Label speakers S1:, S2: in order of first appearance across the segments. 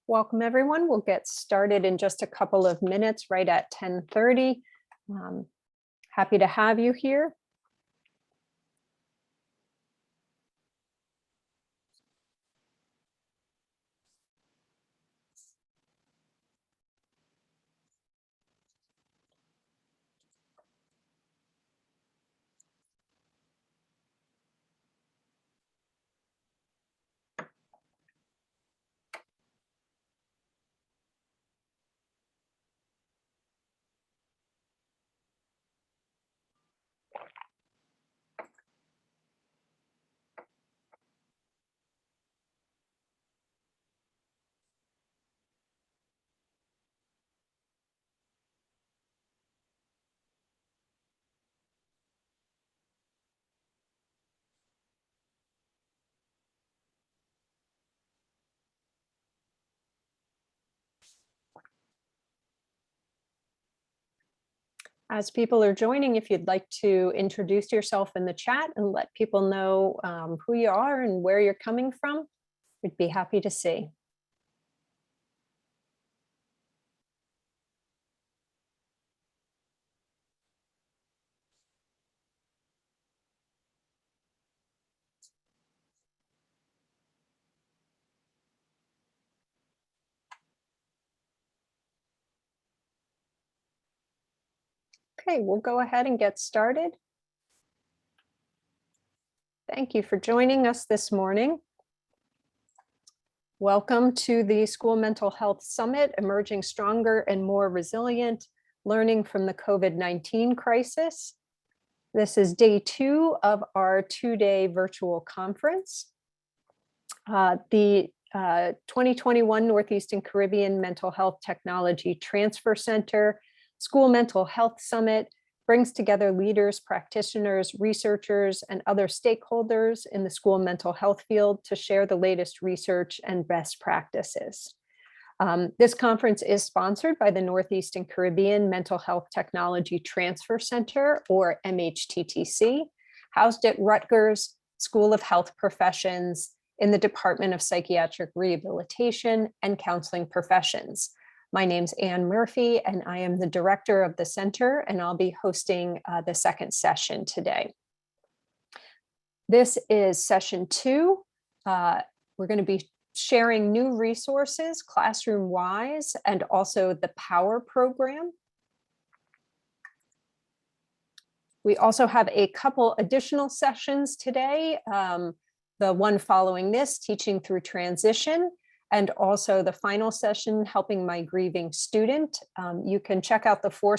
S1: Welcome, everyone. We'll get started in just a couple of minutes, right at 10:30. Happy to have you here. As people are joining, if you'd like to introduce yourself in the chat and let people know who you are and where you're coming from, we'd be happy to see. Okay, we'll go ahead and get started. Thank you for joining us this morning. Welcome to the School Mental Health Summit, Emerging Stronger and More Resilient, Learning from the COVID-19 Crisis. This is day 2 of our 2-day virtual conference. The 2021 Northeast and Caribbean Mental Health Technology Transfer Center School Mental Health Summit brings together leaders, practitioners, researchers, and other stakeholders in the school mental health field to share the latest research and best practices. This conference is sponsored by the Northeast and Caribbean Mental Health Technology Transfer Center, or MHTTC, housed at Rutgers School of Health Professions in the Department of Psychiatric Rehabilitation and Counseling Professions. My name's Anne Murphy, and I am the director of the center, and I'll be hosting the second session today. This is session 2. We're going to be sharing new resources, classroom-wise, and also the POWER program. We also have a couple additional sessions today. The one following this, Teaching Through Transition, and also the final session, Helping My Grieving Student. You can check out the full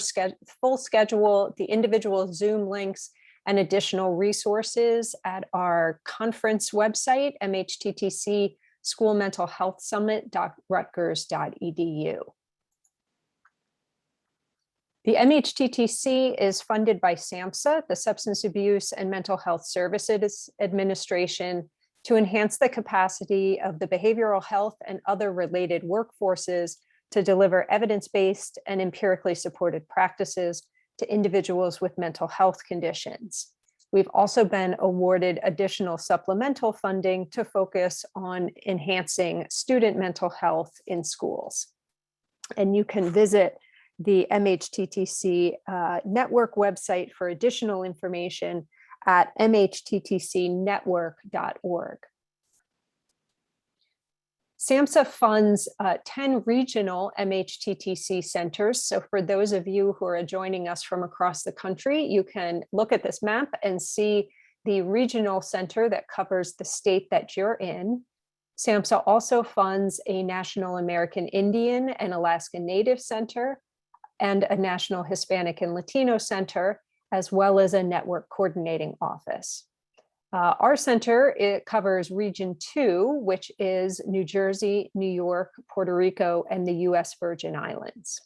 S1: schedule, the individual Zoom links, and additional resources at our conference website, MHTTC School Mental Health Summit.rutgers.edu. The MHTTC is funded by SAMHSA, the Substance Abuse and Mental Health Services Administration, to enhance the capacity of the behavioral health and other related workforces to deliver evidence-based and empirically supported practices to individuals with mental health conditions. We've also been awarded additional supplemental funding to focus on enhancing student mental health in schools. And you can visit the MHTTC network website for additional information at mhttcnetwork.org. SAMHSA funds 10 regional MHTTC centers. So for those of you who are joining us from across the country, you can look at this map and see the regional center that covers the state that you're in. SAMHSA also funds a National American Indian and Alaska Native Center and a National Hispanic and Latino Center, as well as a network coordinating office. Our center, it covers Region 2, which is New Jersey, New York, Puerto Rico, and the US Virgin Islands.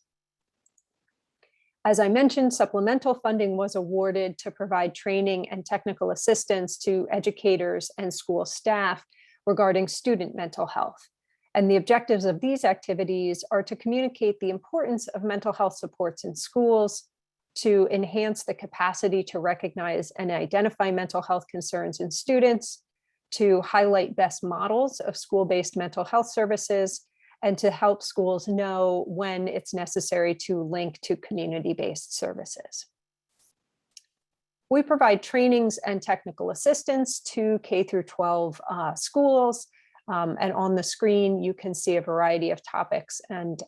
S1: As I mentioned, supplemental funding was awarded to provide training and technical assistance to educators and school staff regarding student mental health. And the objectives of these activities are to communicate the importance of mental health supports in schools, to enhance the capacity to recognize and identify mental health concerns in students, to highlight best models of school-based mental health services, and to help schools know when it's necessary to link to community-based services. We provide trainings and technical assistance to K through 12 schools. And on the screen, you can see a variety of topics and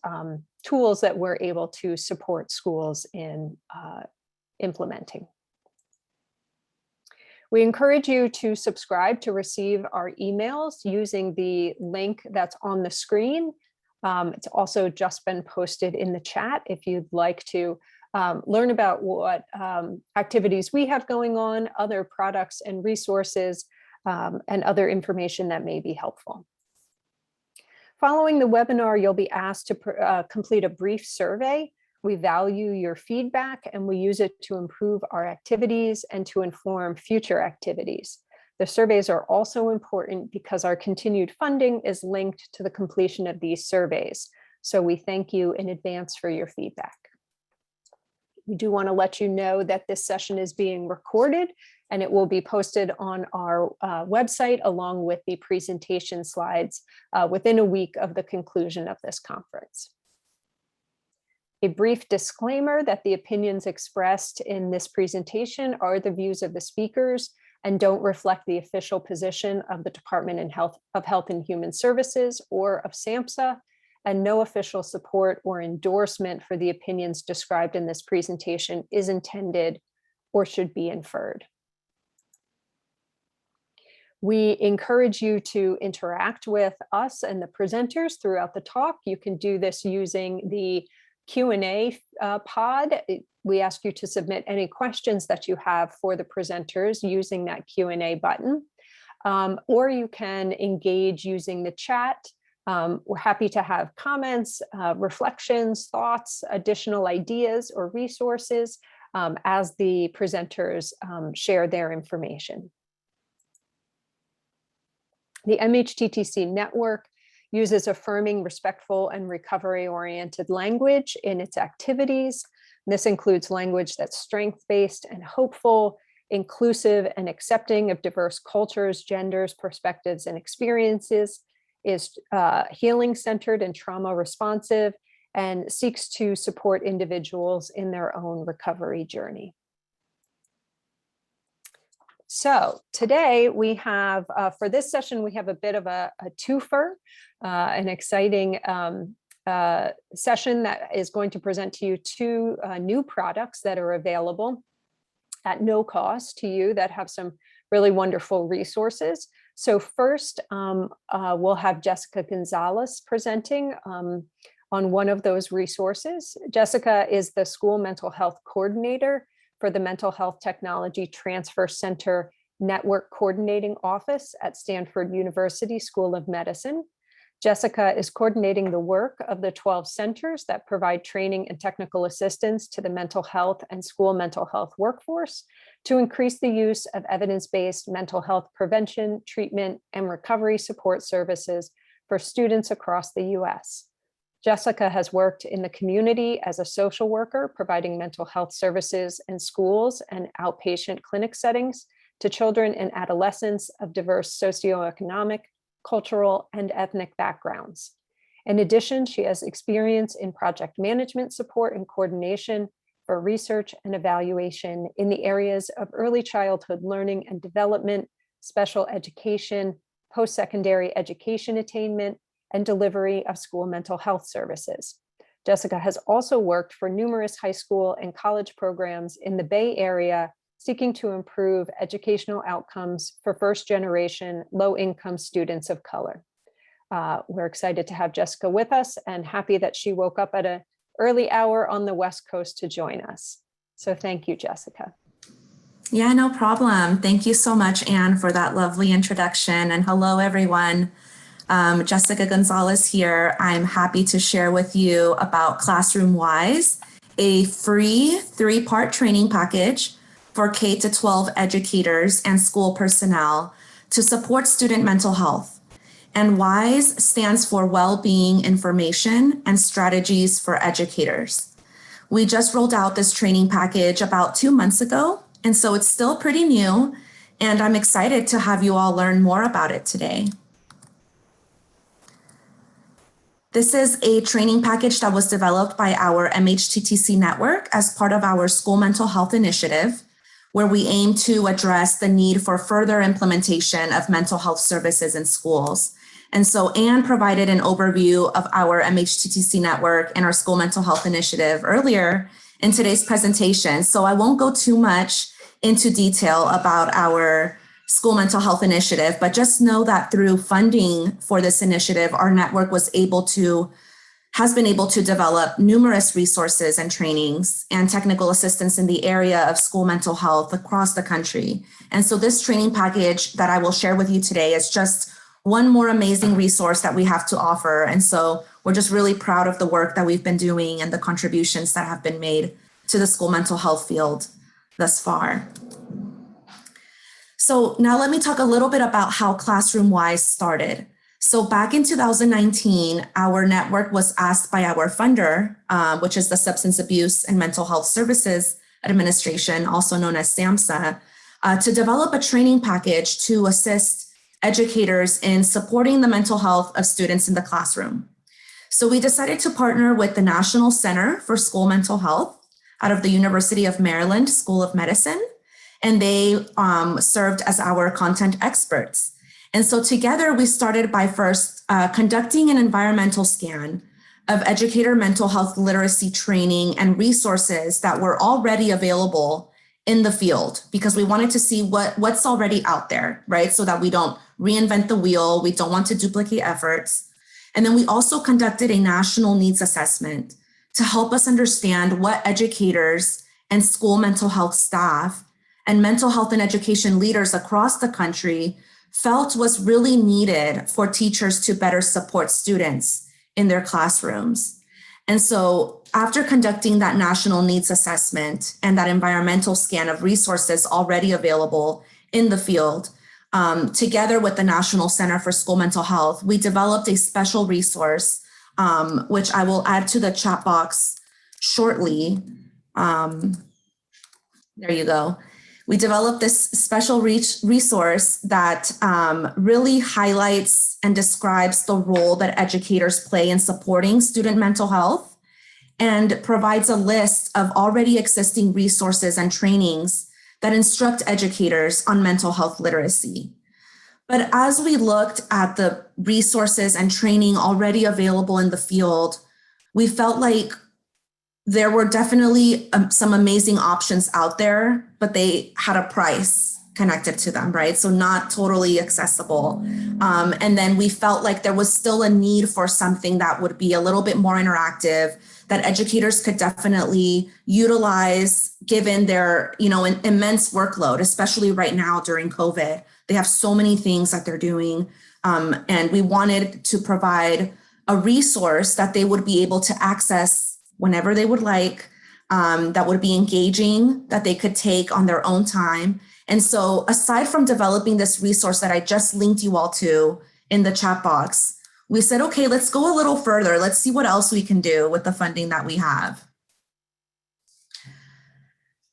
S1: tools that we're able to support schools in implementing. We encourage you to subscribe to receive our emails using the link that's on the screen. It's also just been posted in the chat if you'd like to learn about what activities we have going on, other products and resources, and other information that may be helpful. Following the webinar, you'll be asked to complete a brief survey. We value your feedback and we use it to improve our activities and to inform future activities. The surveys are also important because our continued funding is linked to the completion of these surveys. So we thank you in advance for your feedback. We do want to let you know that this session is being recorded and it will be posted on our website along with the presentation slides within a week of the conclusion of this conference. A brief disclaimer that the opinions expressed in this presentation are the views of the speakers and don't reflect the official position of the Department of Health and Human Services or of SAMHSA, and no official support or endorsement for the opinions described in this presentation is intended or should be inferred. We encourage you to interact with us and the presenters throughout the talk. You can do this using the Q&A pod. We ask you to submit any questions that you have for the presenters using that Q&A button, or you can engage using the chat. We're happy to have comments, reflections, thoughts, additional ideas or resources as the presenters share their information. The MHTTC network uses affirming, respectful, and recovery-oriented language in its activities. This includes language that's strength-based and hopeful, inclusive and accepting of diverse cultures, genders, perspectives, and experiences, is healing-centered and trauma-responsive, and seeks to support individuals in their own recovery journey. So today we have, for this session, we have a bit of a twofer, an exciting session that is going to present to you two new products that are available at no cost to you that have some really wonderful resources. So first, we'll have Jessica Gonzalez presenting on one of those resources. Jessica is the School Mental Health Coordinator for the Mental Health Technology Transfer Center Network Coordinating Office at Stanford University School of Medicine. Jessica is coordinating the work of the 12 centers that provide training and technical assistance to the mental health and school mental health workforce to increase the use of evidence-based mental health prevention, treatment, and recovery support services for students across the US. Jessica has worked in the community as a social worker, providing mental health services in schools and outpatient clinic settings to children and adolescents of diverse socioeconomic, cultural, and ethnic backgrounds. In addition, she has experience in project management support and coordination for research and evaluation in the areas of early childhood learning and development, special education, post-secondary education attainment, and delivery of school mental health services. Jessica has also worked for numerous high school and college programs in the Bay Area, seeking to improve educational outcomes for first-generation, low-income students of color. We're excited to have Jessica with us and happy that she woke up at an early hour on the West Coast to join us. So thank you, Jessica.
S2: Yeah, no problem. Thank you so much, Anne, for that lovely introduction. And hello, everyone. Jessica Gonzalez here. I'm happy to share with you about Classroom Wise, a free 3-part training package for K-12 educators and school personnel to support student mental health. And WISE stands for Well-Being Information and Strategies for Educators. We just rolled out this training package about 2 months ago, and so it's still pretty new, and I'm excited to have you all learn more about it today. This is a training package that was developed by our MHTTC network as part of our school mental health initiative, where we aim to address the need for further implementation of mental health services in schools. And so Anne provided an overview of our MHTTC network and our school mental health initiative earlier in today's presentation. So I won't go too much into detail about our school mental health initiative, but just know that through funding for this initiative, our network has been able to develop numerous resources and trainings and technical assistance in the area of school mental health across the country. And so this training package that I will share with you today is just one more amazing resource that we have to offer. And so we're just really proud of the work that we've been doing and the contributions that have been made to the school mental health field thus far. So now let me talk a little bit about how Classroom-Wise started. So back in 2019, our network was asked by our funder, which is the Substance Abuse and Mental Health Services Administration, also known as SAMHSA, to develop a training package to assist educators in supporting the mental health of students in the classroom. So we decided to partner with the National Center for School Mental Health out of the University of Maryland School of Medicine, and they served as our content experts. And so together we started by first conducting an environmental scan of educator mental health literacy training and resources that were already available in the field, because we wanted to see what's already out there, right? So that we don't reinvent the wheel, we don't want to duplicate efforts. And then we also conducted a national needs assessment to help us understand what educators and school mental health staff and mental health and education leaders across the country felt was really needed for teachers to better support students in their classrooms. And so after conducting that national needs assessment and that environmental scan of resources already available in the field, together with the National Center for School Mental Health, we developed a special resource, which I will add to the chat box shortly. There you go. We developed this special resource that really highlights and describes the role that educators play in supporting student mental health and provides a list of already existing resources and trainings that instruct educators on mental health literacy. But as we looked at the resources and training already available in the field, we felt like there were definitely some amazing options out there, but they had a price connected to them, right? So not totally accessible. And then we felt like there was still a need for something that would be a little bit more interactive, that educators could definitely utilize given their, immense workload, especially right now during COVID. They have so many things that they're doing. And we wanted to provide a resource that they would be able to access whenever they would like, that would be engaging, that they could take on their own time. And so aside from developing this resource that I just linked you all to in the chat box, we said, okay, let's go a little further. Let's see what else we can do with the funding that we have.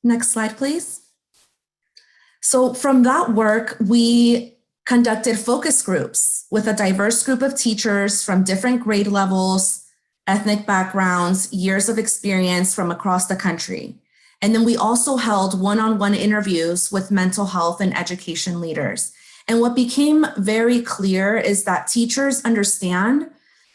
S2: Next slide, please. So from that work, we conducted focus groups with a diverse group of teachers from different grade levels, ethnic backgrounds, years of experience from across the country. And then we also held one-on-one interviews with mental health and education leaders. And what became very clear is that teachers understand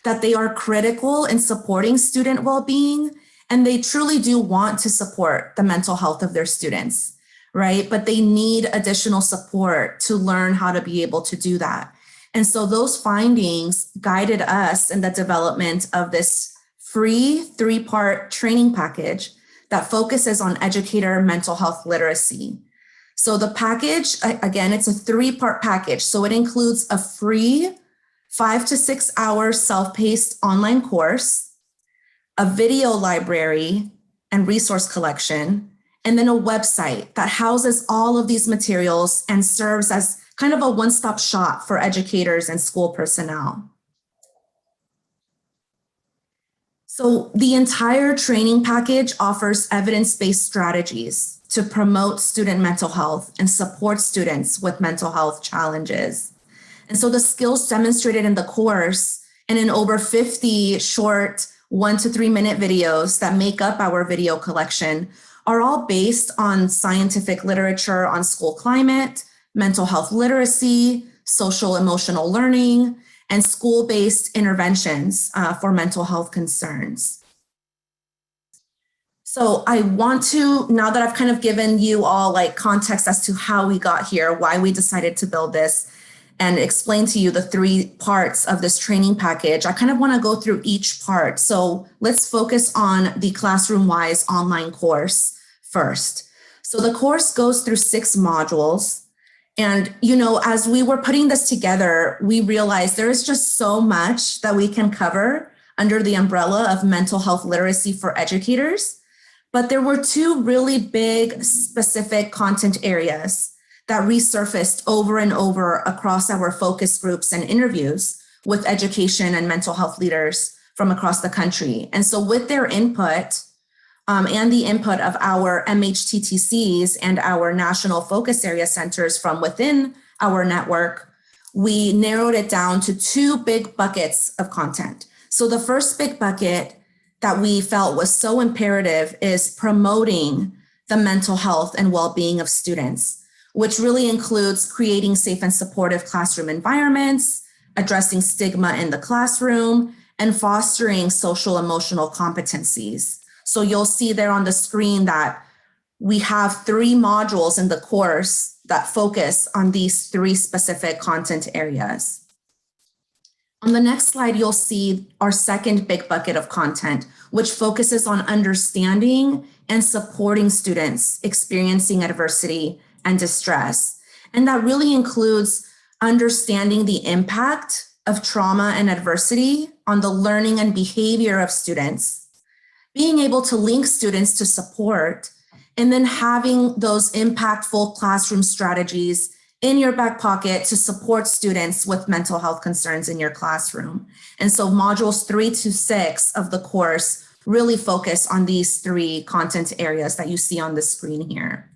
S2: that they are critical in supporting student well-being, and they truly do want to support the mental health of their students, right? But they need additional support to learn how to be able to do that. And so those findings guided us in the development of this free 3-part training package that focuses on educator mental health literacy. So the package, again, it's a 3-part package. So it includes a free 5 to 6 hour self-paced online course, a video library and resource collection, and then a website that houses all of these materials and serves as kind of a one-stop shop for educators and school personnel. So the entire training package offers evidence-based strategies to promote student mental health and support students with mental health challenges. And so the skills demonstrated in the course and in over 50 short 1 to 3 minute videos that make up our video collection are all based on scientific literature on school climate, mental health literacy, social emotional learning, and school-based interventions for mental health concerns. So I want to, now that I've kind of given you all like context as to how we got here, why we decided to build this, and explain to you the 3 parts of this training package, I kind of want to go through each part. So let's focus on the Classroom-Wise online course first. So the course goes through 6 modules. And, you know, as we were putting this together, we realized there is just so much that we can cover under the umbrella of mental health literacy for educators. But there were 2 really big specific content areas that resurfaced over and over across our focus groups and interviews with education and mental health leaders from across the country. And so with their input and the input of our MHTTCs and our national focus area centers from within our network, we narrowed it down to 2 big buckets of content. So the first big bucket that we felt was so imperative is promoting the mental health and well-being of students, which really includes creating safe and supportive classroom environments, addressing stigma in the classroom, and fostering social emotional competencies. So you'll see there on the screen that we have 3 modules in the course that focus on these 3 specific content areas. On the next slide, you'll see our second big bucket of content, which focuses on understanding and supporting students experiencing adversity and distress. And that really includes understanding the impact of trauma and adversity on the learning and behavior of students, being able to link students to support, and then having those impactful classroom strategies in your back pocket to support students with mental health concerns in your classroom. And so modules 3 to 6 of the course really focus on these 3 content areas that you see on the screen here.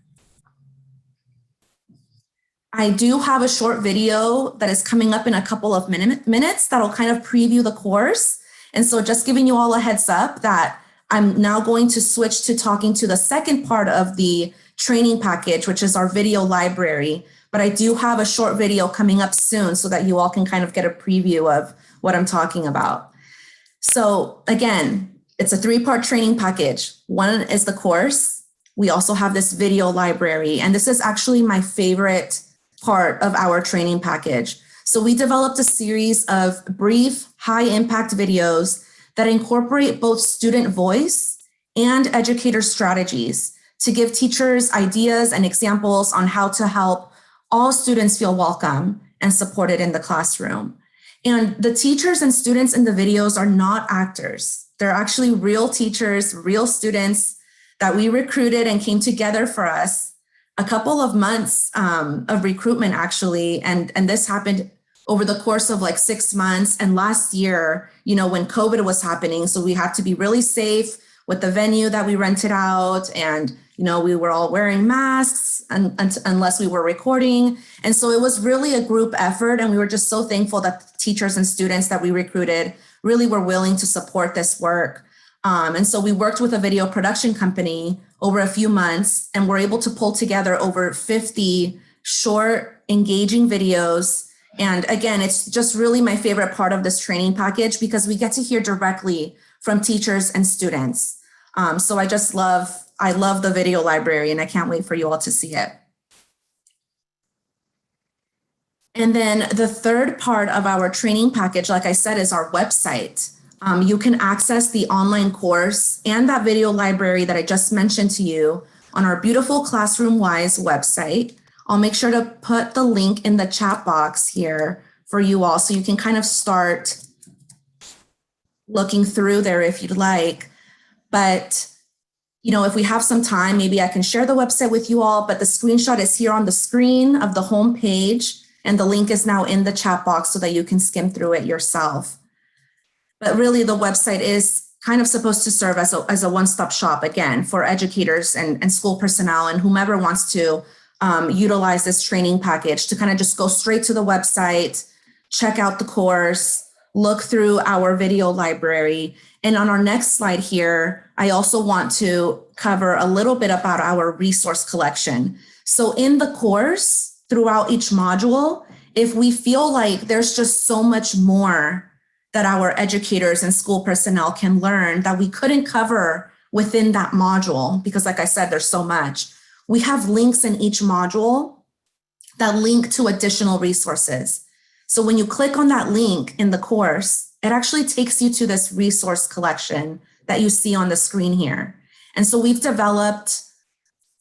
S2: I do have a short video that is coming up in a couple of minutes that'll kind of preview the course. And so just giving you all a heads up that I'm now going to switch to talking to the second part of the training package, which is our video library. But I do have a short video coming up soon so that you all can kind of get a preview of what I'm talking about. So again, it's a 3-part training package. One is the course. We also have this video library, and this is actually my favorite part of our training package. So we developed a series of brief, high-impact videos that incorporate both student voice and educator strategies to give teachers ideas and examples on how to help all students feel welcome and supported in the classroom. And the teachers and students in the videos are not actors. They're actually real teachers, real students that we recruited and came together for us a couple of months of recruitment, actually. And this happened over the course of like 6 months. And last year, you know, when COVID was happening, so we had to be really safe with the venue that we rented out. And, you know, we were all wearing masks unless we were recording. And so it was really a group effort. And we were just so thankful that the teachers and students that we recruited really were willing to support this work. And so we worked with a video production company over a few months and were able to pull together over 50 short, engaging videos. And again, it's just really my favorite part of this training package because we get to hear directly from teachers and students. So I love the video library and I can't wait for you all to see it. And then the third part of our training package, like I said, is our website. You can access the online course and that video library that I just mentioned to you on our beautiful Classroom-Wise website. I'll make sure to put the link in the chat box here for you all so you can kind of start looking through there if you'd like. But, you know, if we have some time, maybe I can share the website with you all, but the screenshot is here on the screen of the home page, and the link is now in the chat box so that you can skim through it yourself. But really, the website is kind of supposed to serve as a one-stop shop, again, for educators and school personnel and whomever wants to utilize this training package to kind of just go straight to the website, check out the course, look through our video library. And on our next slide here, I also want to cover a little bit about our resource collection. So in the course, throughout each module, if we feel like there's just so much more that our educators and school personnel can learn that we couldn't cover within that module, because like I said, there's so much, we have links in each module that link to additional resources. So when you click on that link in the course, it actually takes you to this resource collection that you see on the screen here. And so we've developed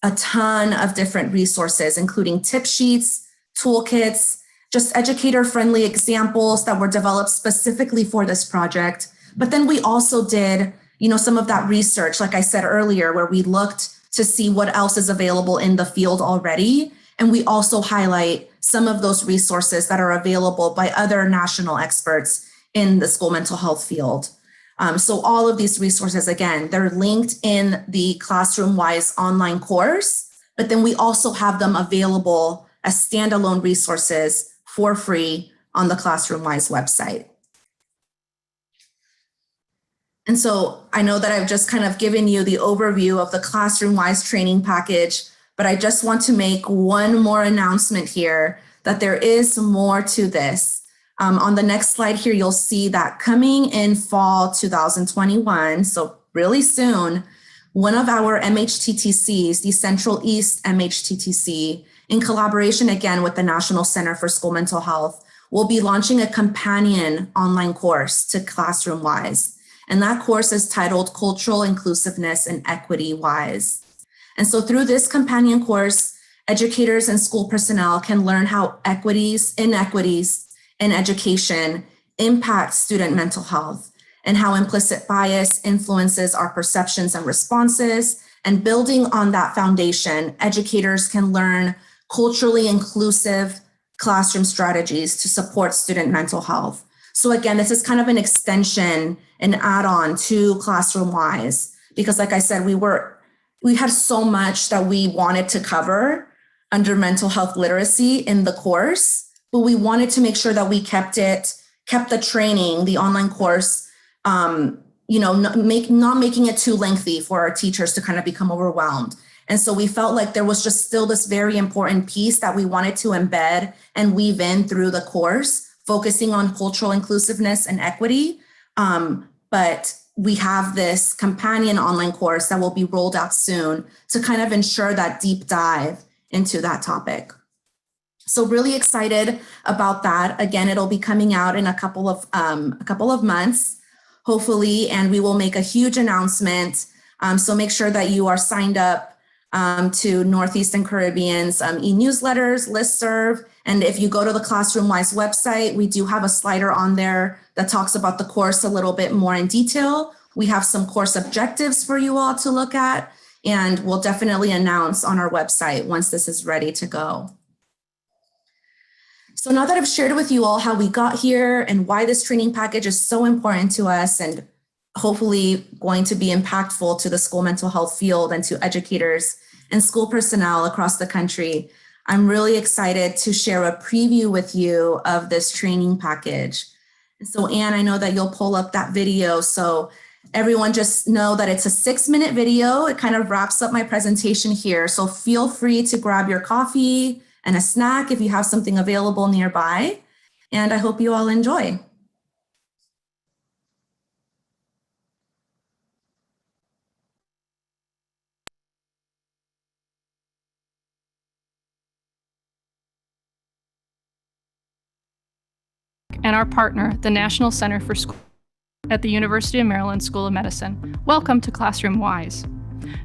S2: a ton of different resources, including tip sheets, toolkits, just educator-friendly examples that were developed specifically for this project. But then we also did, some of that research, like I said earlier, where we looked to see what else is available in the field already. And we also highlight some of those resources that are available by other national experts in the school mental health field. So all of these resources, again, they're linked in the Classroom-Wise online course, but then we also have them available as standalone resources for free on the Classroom-Wise website. And so I know that I've just kind of given you the overview of the Classroom-Wise training package, but I just want to make one more announcement here that there is more to this. On the next slide here, you'll see that coming in fall 2021, so really soon, one of our MHTTCs, the Central East MHTTC, in collaboration again with the National Center for School Mental Health, will be launching a companion online course to Classroom-Wise. And that course is titled Cultural Inclusiveness and Equity Wise. And so through this companion course, educators and school personnel can learn how inequities in education impact student mental health and how implicit bias influences our perceptions and responses. And building on that foundation, educators can learn culturally inclusive classroom strategies to support student mental health. So again, this is kind of an extension, an add-on to Classroom-Wise, because like I said, we had so much that we wanted to cover under mental health literacy in the course, but we wanted to make sure that we kept the training, the online course, not making it too lengthy for our teachers to kind of become overwhelmed. And so we felt like there was just still this very important piece that we wanted to embed and weave in through the course, focusing on cultural inclusiveness and equity. But we have this companion online course that will be rolled out soon to kind of ensure that deep dive into that topic. So really excited about that. Again, it'll be coming out in a couple of months, hopefully, and we will make a huge announcement. So make sure that you are signed up to Northeastern Caribbean's e-newsletters, listserv. And if you go to the Classroom-Wise website, we do have a slider on there that talks about the course a little bit more in detail. We have some course objectives for you all to look at, and we'll definitely announce on our website once this is ready to go. So now that I've shared with you all how we got here and why this training package is so important to us and hopefully going to be impactful to the school mental health field and to educators and school personnel across the country, I'm really excited to share a preview with you of this training package. So Anne, I know that you'll pull up that video. So everyone just know that it's a 6-minute video. It kind of wraps up my presentation here. So feel free to grab your coffee and a snack if you have something available nearby. And I hope you all enjoy.
S3: And our partner, the National Center for School at the University of Maryland School of Medicine. Welcome to Classroom-Wise.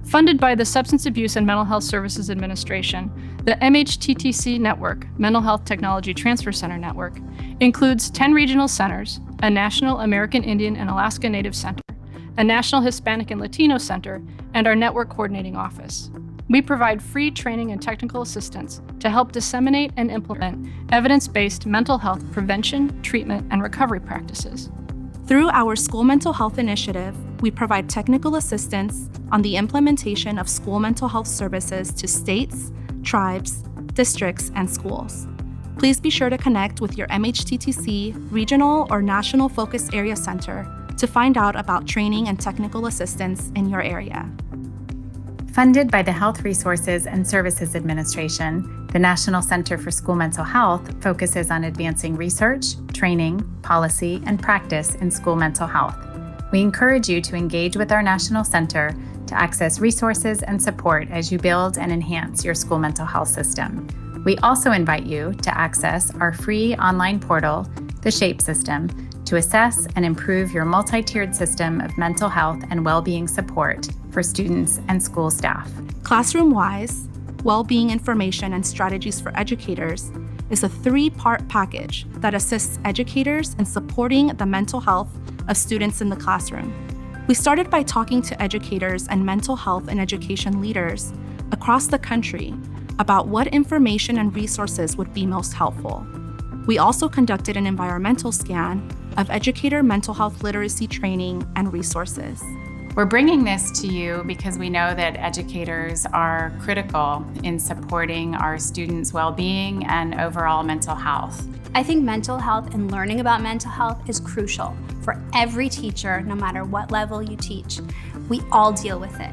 S3: Funded by the Substance Abuse and Mental Health Services Administration, the MHTTC Network, Mental Health Technology Transfer Center Network, includes 10 regional centers, a National American Indian and Alaska Native Center, a National Hispanic and Latino Center, and our Network Coordinating Office. We provide free training and technical assistance to help disseminate and implement evidence-based mental health prevention, treatment, and recovery practices.
S2: Through our School Mental Health Initiative, we provide technical assistance on the implementation of school mental health services to states, tribes, districts, and schools. please be sure to connect with your MHTTC regional or national focus area center to find out about training and technical assistance in your area.
S4: Funded by the Health Resources and Services Administration, the National Center for School Mental Health focuses on advancing research, training, policy, and practice in school mental health. We encourage you to engage with our National Center to access resources and support as you build and enhance your school mental health system. We also invite you to access our free online portal, The SHAPE System, to assess and improve your multi-tiered system of mental health and well-being support for students and school staff.
S2: Classroom-Wise, Well-Being Information and Strategies for Educators is a 3-part package that assists educators in supporting the mental health of students in the classroom. We started by talking to educators and mental health and education leaders across the country about what information and resources would be most helpful. We also conducted an environmental scan of educator mental health literacy training and resources.
S4: We're bringing this to you because we know that educators are critical in supporting our students' well-being and overall mental health.
S5: I think mental health and learning about mental health is crucial for every teacher, no matter what level you teach. We all deal with it.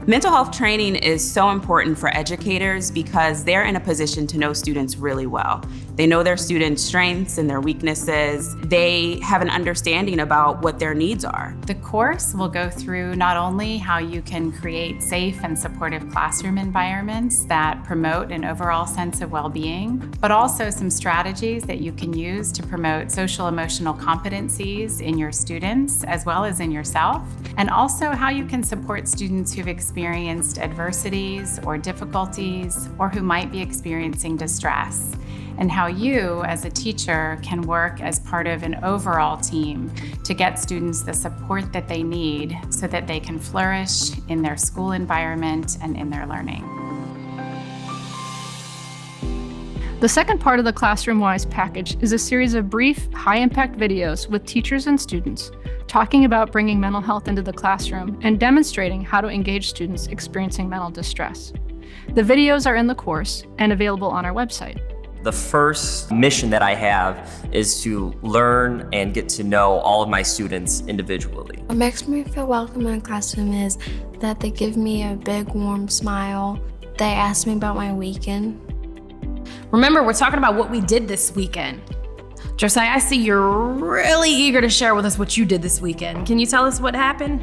S6: Mental health training is so important for educators because they're in a position to know students really well. They know their students' strengths and their weaknesses. They have an understanding about what their needs are.
S4: The course will go through not only how you can create safe and supportive classroom environments that promote an overall sense of well-being, but also some strategies that you can use to promote social emotional competencies in your students as well as in yourself, and also how you can support students who've experienced adversities or difficulties or who might be experiencing distress, and how you as a teacher can work as part of an overall team to get students the support that they need so that they can flourish in their school environment and in their learning.
S3: The second part of the Classroom-Wise package is a series of brief, high-impact videos with teachers and students talking about bringing mental health into the classroom and demonstrating how to engage students experiencing mental distress. The videos are in the course and available on our website.
S7: The first mission that I have is to learn and get to know all of my students individually.
S8: What makes me feel welcome in the classroom is that they give me a big warm smile. They ask me about my weekend.
S9: Remember, we're talking about what we did this weekend. Josiah, I see you're really eager to share with us what you did this weekend. Can you tell us what happened?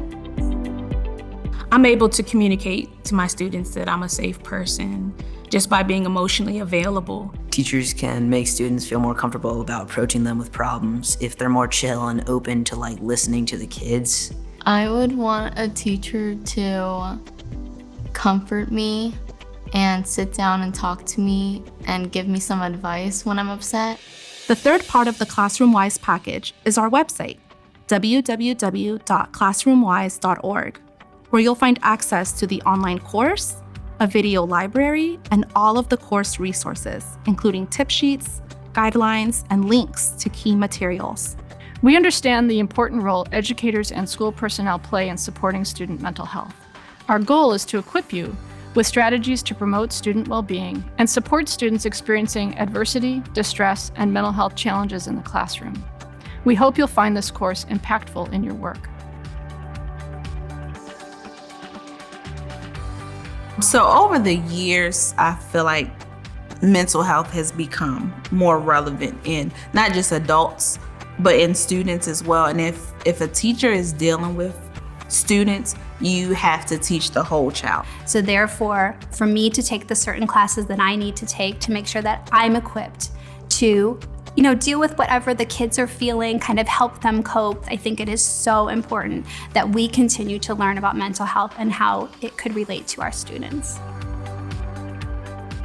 S10: I'm able to communicate to my students that I'm a safe person just by being emotionally available.
S11: Teachers can make students feel more comfortable about approaching them with problems if they're more chill and open to listening to the kids.
S8: I would want a teacher to comfort me and sit down and talk to me and give me some advice when I'm upset.
S2: The third part of the Classroom-Wise package is our website, www.classroomwise.org, where you'll find access to the online course, a video library, and all of the course resources, including tip sheets, guidelines, and links to key materials.
S3: We understand the important role educators and school personnel play in supporting student mental health. Our goal is to equip you with strategies to promote student well-being and support students experiencing adversity, distress, and mental health challenges in the classroom. We hope you'll find this course impactful in your work.
S12: So over the years, I feel like mental health has become more relevant in not just adults, but in students as well. And if a teacher is dealing with students, you have to teach the whole child.
S5: So therefore, for me to take the certain classes that I need to take to make sure that I'm equipped to deal with whatever the kids are feeling, kind of help them cope. I think it is so important that we continue to learn about mental health and how it could relate to our students.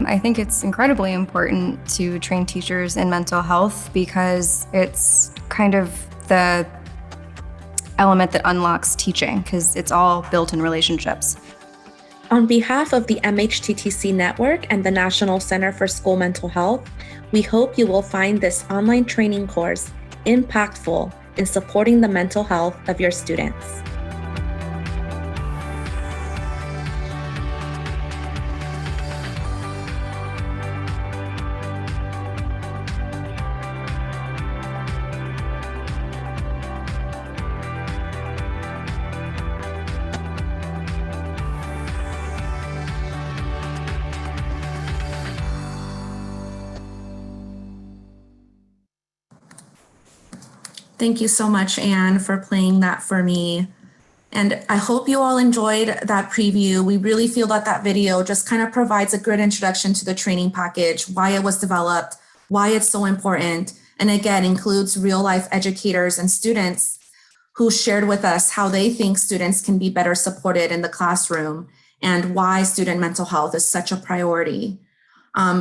S13: I think it's incredibly important to train teachers in mental health because it's kind of the element that unlocks teaching because it's all built in relationships.
S2: On behalf of the MHTTC Network and the National Center for School Mental Health, we hope you will find this online training course impactful in supporting the mental health of your students. Thank you so much, Anne, for playing that for me. And I hope you all enjoyed that preview. We really feel that that video just kind of provides a good introduction to the training package, why it was developed, why it's so important, and again, includes real life educators and students who shared with us how they think students can be better supported in the classroom and why student mental health is such a priority.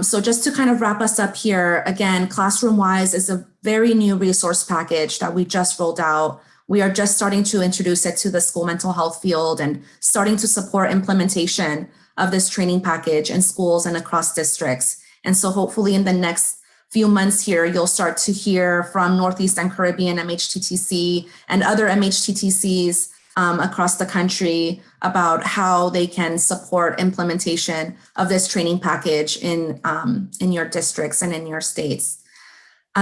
S2: So just to kind of wrap us up here, again, Classroom Wise is a very new resource package that we just rolled out. We are just starting to introduce it to the school mental health field and starting to support implementation of this training package in schools and across districts. And so hopefully in the next few months here, you'll start to hear from Northeast and Caribbean MHTTC and other MHTTCs across the country about how they can support implementation of this training package in your districts and in your states.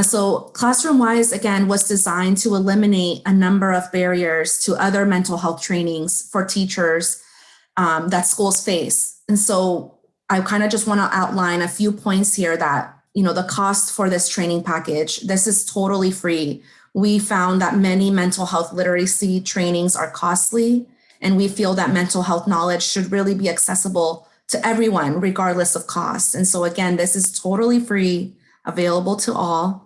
S2: So Classroom Wise, again, was designed to eliminate a number of barriers to other mental health trainings for teachers that schools face. And so I kind of just want to outline a few points here that, the cost for this training package, this is totally free. We found that many mental health literacy trainings are costly, and we feel that mental health knowledge should really be accessible to everyone, regardless of cost. And so again, this is totally free, available to all.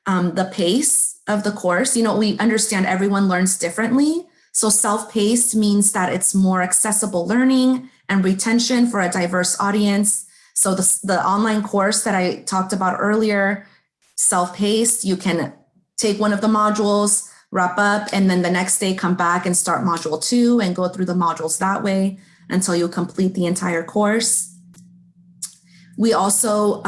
S2: The pace of the course, we understand everyone learns differently. So self-paced means that it's more accessible learning and retention for a diverse audience. So the online course that I talked about earlier, self-paced, you can take one of the modules, wrap up, and then the next day come back and start module 2 and go through the modules that way until you complete the entire course. We also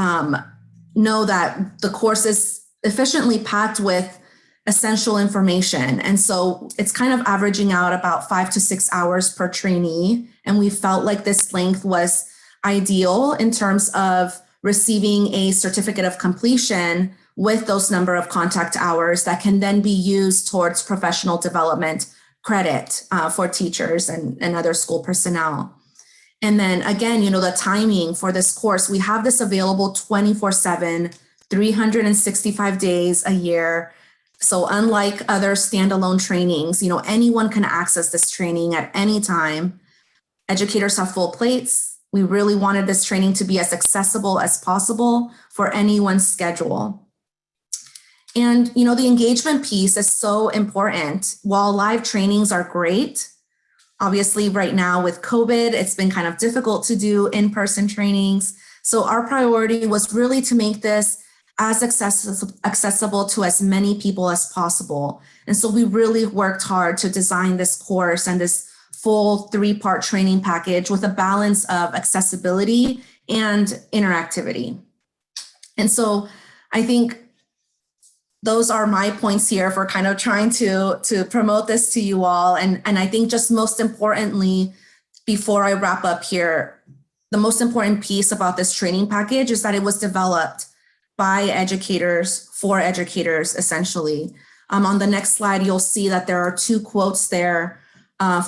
S2: know that the course is efficiently packed with essential information. And so it's kind of averaging out about 5 to 6 hours per trainee. And we felt like this length was ideal in terms of receiving a certificate of completion with those number of contact hours that can then be used towards professional development credit for teachers and other school personnel. And then again, the timing for this course, we have this available 24/7, 365 days a year. So unlike other standalone trainings, anyone can access this training at any time. Educators have full plates. We really wanted this training to be as accessible as possible for anyone's schedule. And, the engagement piece is so important. While live trainings are great, obviously right now with COVID, it's been kind of difficult to do in-person trainings. So our priority was really to make this as accessible to as many people as possible. And so we really worked hard to design this course and this full 3-part training package with a balance of accessibility and interactivity. And so I think those are my points here for kind of trying to promote this to you all. And I think just most importantly, before I wrap up here, the most important piece about this training package is that it was developed by educators for educators, essentially. On the next slide, you'll see that there are 2 quotes there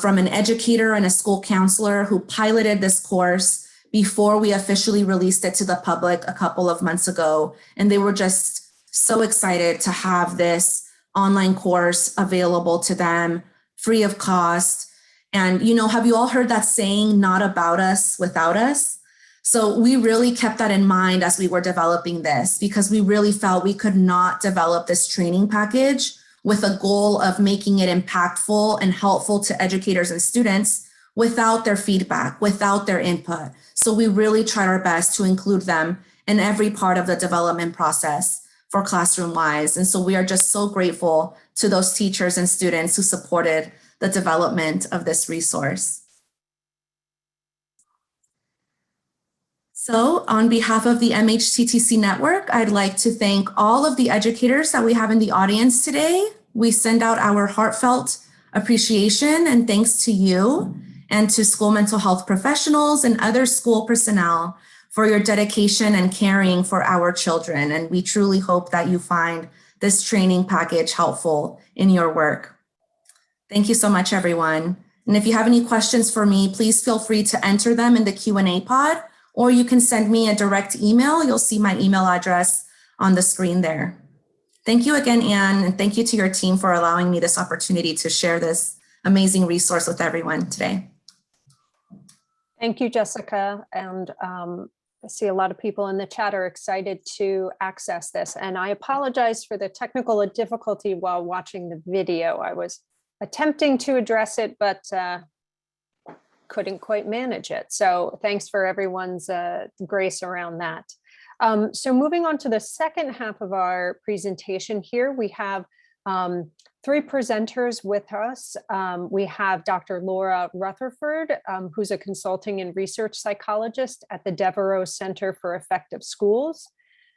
S2: from an educator and a school counselor who piloted this course before we officially released it to the public a couple of months ago. And they were just so excited to have this online course available to them, free of cost. And, have you all heard that saying, not about us, without us? So we really kept that in mind as we were developing this, because we really felt we could not develop this training package with a goal of making it impactful and helpful to educators and students without their feedback, without their input. So we really tried our best to include them in every part of the development process for Classroom Wise. And so we are just so grateful to those teachers and students who supported the development of this resource. So on behalf of the MHTTC network, I'd like to thank all of the educators that we have in the audience today. We send out our heartfelt appreciation and thanks to you and to school mental health professionals and other school personnel for your dedication and caring for our children. And we truly hope that you find this training package helpful in your work. Thank you so much, everyone. And if you have any questions for me, please feel free to enter them in the Q&A pod, or you can send me a direct email. You'll see my email address on the screen there. Thank you again, Anne, and thank you to your team for allowing me this opportunity to share this amazing resource with everyone today.
S1: Thank you, Jessica. And I see a lot of people in the chat are excited to access this. And I apologize for the technical difficulty while watching the video. I was attempting to address it, but couldn't quite manage it. So thanks for everyone's grace around that. So moving on to the second half of our presentation here, we have three presenters with us. We have Dr. Laura Rutherford, who's a consulting and research psychologist at the Devereaux Center for Effective Schools.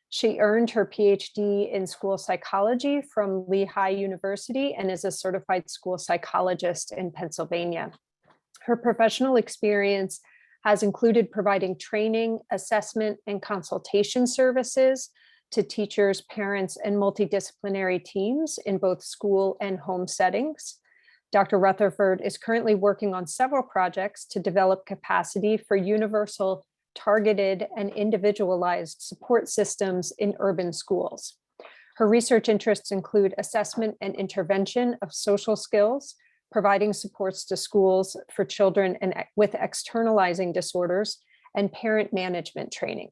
S1: She earned her Ph.D. in school psychology from Lehigh University and is a certified school psychologist in Pennsylvania. Her professional experience has included providing training, assessment, and consultation services to teachers, parents, and multidisciplinary teams in both school and home settings. Dr. Rutherford is currently working on several projects to develop capacity for universal, targeted, and individualized support systems in urban schools. Her research interests include assessment and intervention of social skills, providing supports to schools for children with externalizing disorders, and parent management training.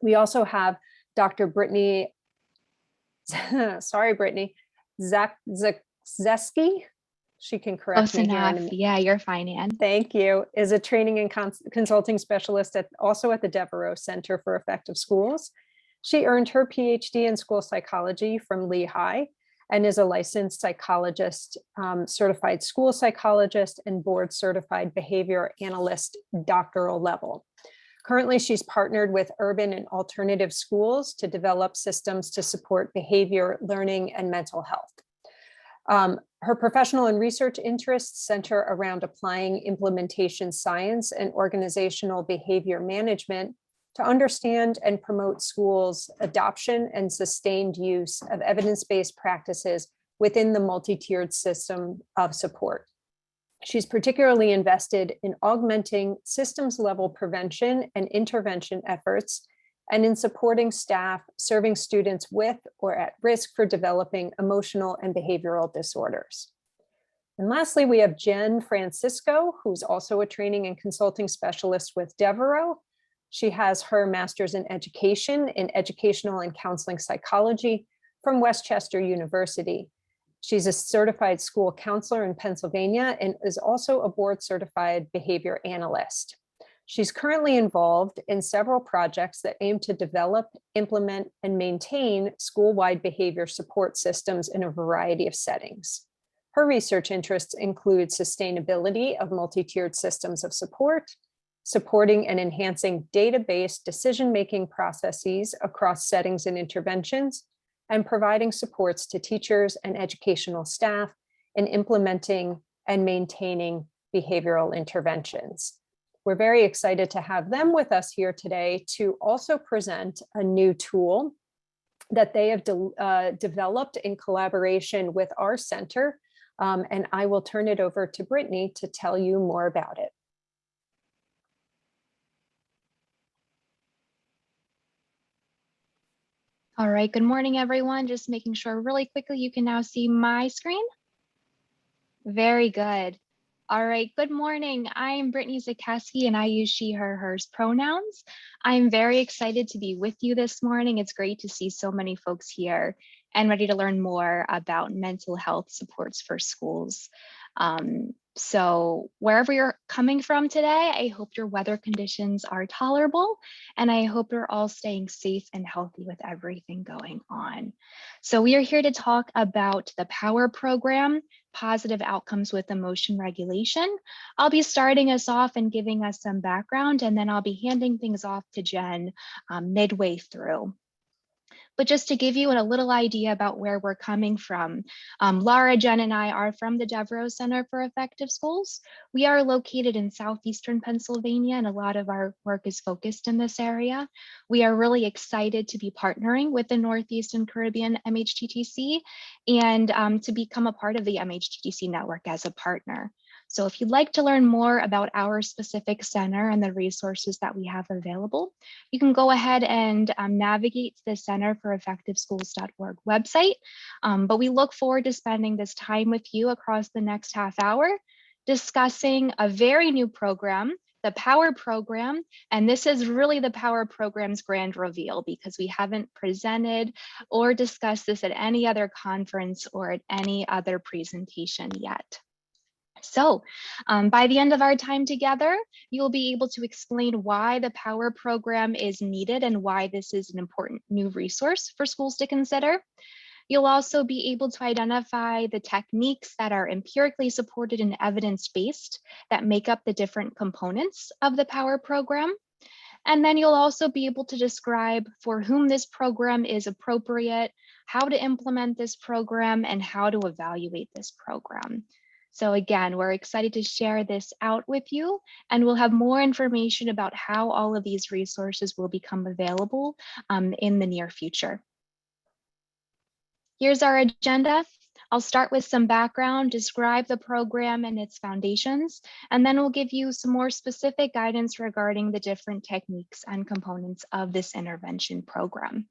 S1: We also have Dr. Brittany, sorry, Brittany, Zakszeski. She can correct me here.
S14: Yeah, you're fine, Anne.
S1: Thank you. Is a training and consulting specialist also at the Devereaux Center for Effective Schools. She earned her PhD in school psychology from Lehigh and is a licensed psychologist, certified school psychologist, and board certified behavior analyst doctoral level. Currently, she's partnered with urban and alternative schools to develop systems to support behavior, learning, and mental health. Her professional and research interests center around applying implementation science and organizational behavior management to understand and promote schools' adoption and sustained use of evidence-based practices within the multi-tiered system of support. She's particularly invested in augmenting systems-level prevention and intervention efforts, and in supporting staff serving students with or at risk for developing emotional and behavioral disorders. And lastly, we have Jen Francisco, who's also a training and consulting specialist with Devereaux. She has her master's in education in educational and counseling psychology from Westchester University. She's a certified school counselor in Pennsylvania and is also a board certified behavior analyst. She's currently involved in several projects that aim to develop, implement, and maintain school-wide behavior support systems in a variety of settings. Her research interests include sustainability of multi-tiered systems of support, supporting and enhancing data-based decision-making processes across settings and interventions, and providing supports to teachers and educational staff in implementing and maintaining behavioral interventions. We're very excited to have them with us here today to also present a new tool that they have developed in collaboration with our center. And I will turn it over to Brittany to tell you more about it.
S14: All right, good morning, everyone. Just making sure really quickly you can now see my screen. Very good. All right, good morning. I am Brittany Zakszeski and I use she, her, hers pronouns. I'm very excited to be with you this morning. It's great to see so many folks here and ready to learn more about mental health supports for schools. So wherever you're coming from today, I hope your weather conditions are tolerable and I hope you're all staying safe and healthy with everything going on. So we are here to talk about the POWER program, Positive Outcomes with Emotion Regulation. I'll be starting us off and giving us some background, and then I'll be handing things off to Jen midway through. But just to give you a little idea about where we're coming from, Laura, Jen, and I are from the Devereaux Center for Effective Schools. We are located in southeastern Pennsylvania, and a lot of our work is focused in this area. We are really excited to be partnering with the Northeast and Caribbean MHTTC and to become a part of the MHTTC network as a partner. So if you'd like to learn more about our specific center and the resources that we have available, you can go ahead and navigate to the Center for Effective Schools.org website. But we look forward to spending this time with you across the next half hour, discussing a very new program, the POWER program. And this is really the POWER program's grand reveal, because we haven't presented or discussed this at any other conference or at any other presentation yet. So by the end of our time together, you'll be able to explain why the POWER program is needed and why this is an important new resource for schools to consider. You'll also be able to identify the techniques that are empirically supported and evidence-based that make up the different components of the POWER program. And then you'll also be able to describe for whom this program is appropriate, how to implement this program, and how to evaluate this program. So again, we're excited to share this out with you, and we'll have more information about how all of these resources will become available in the near future. Here's our agenda. I'll start with some background, describe the program and its foundations, and then we'll give you some more specific guidance regarding the different techniques and components of this intervention program.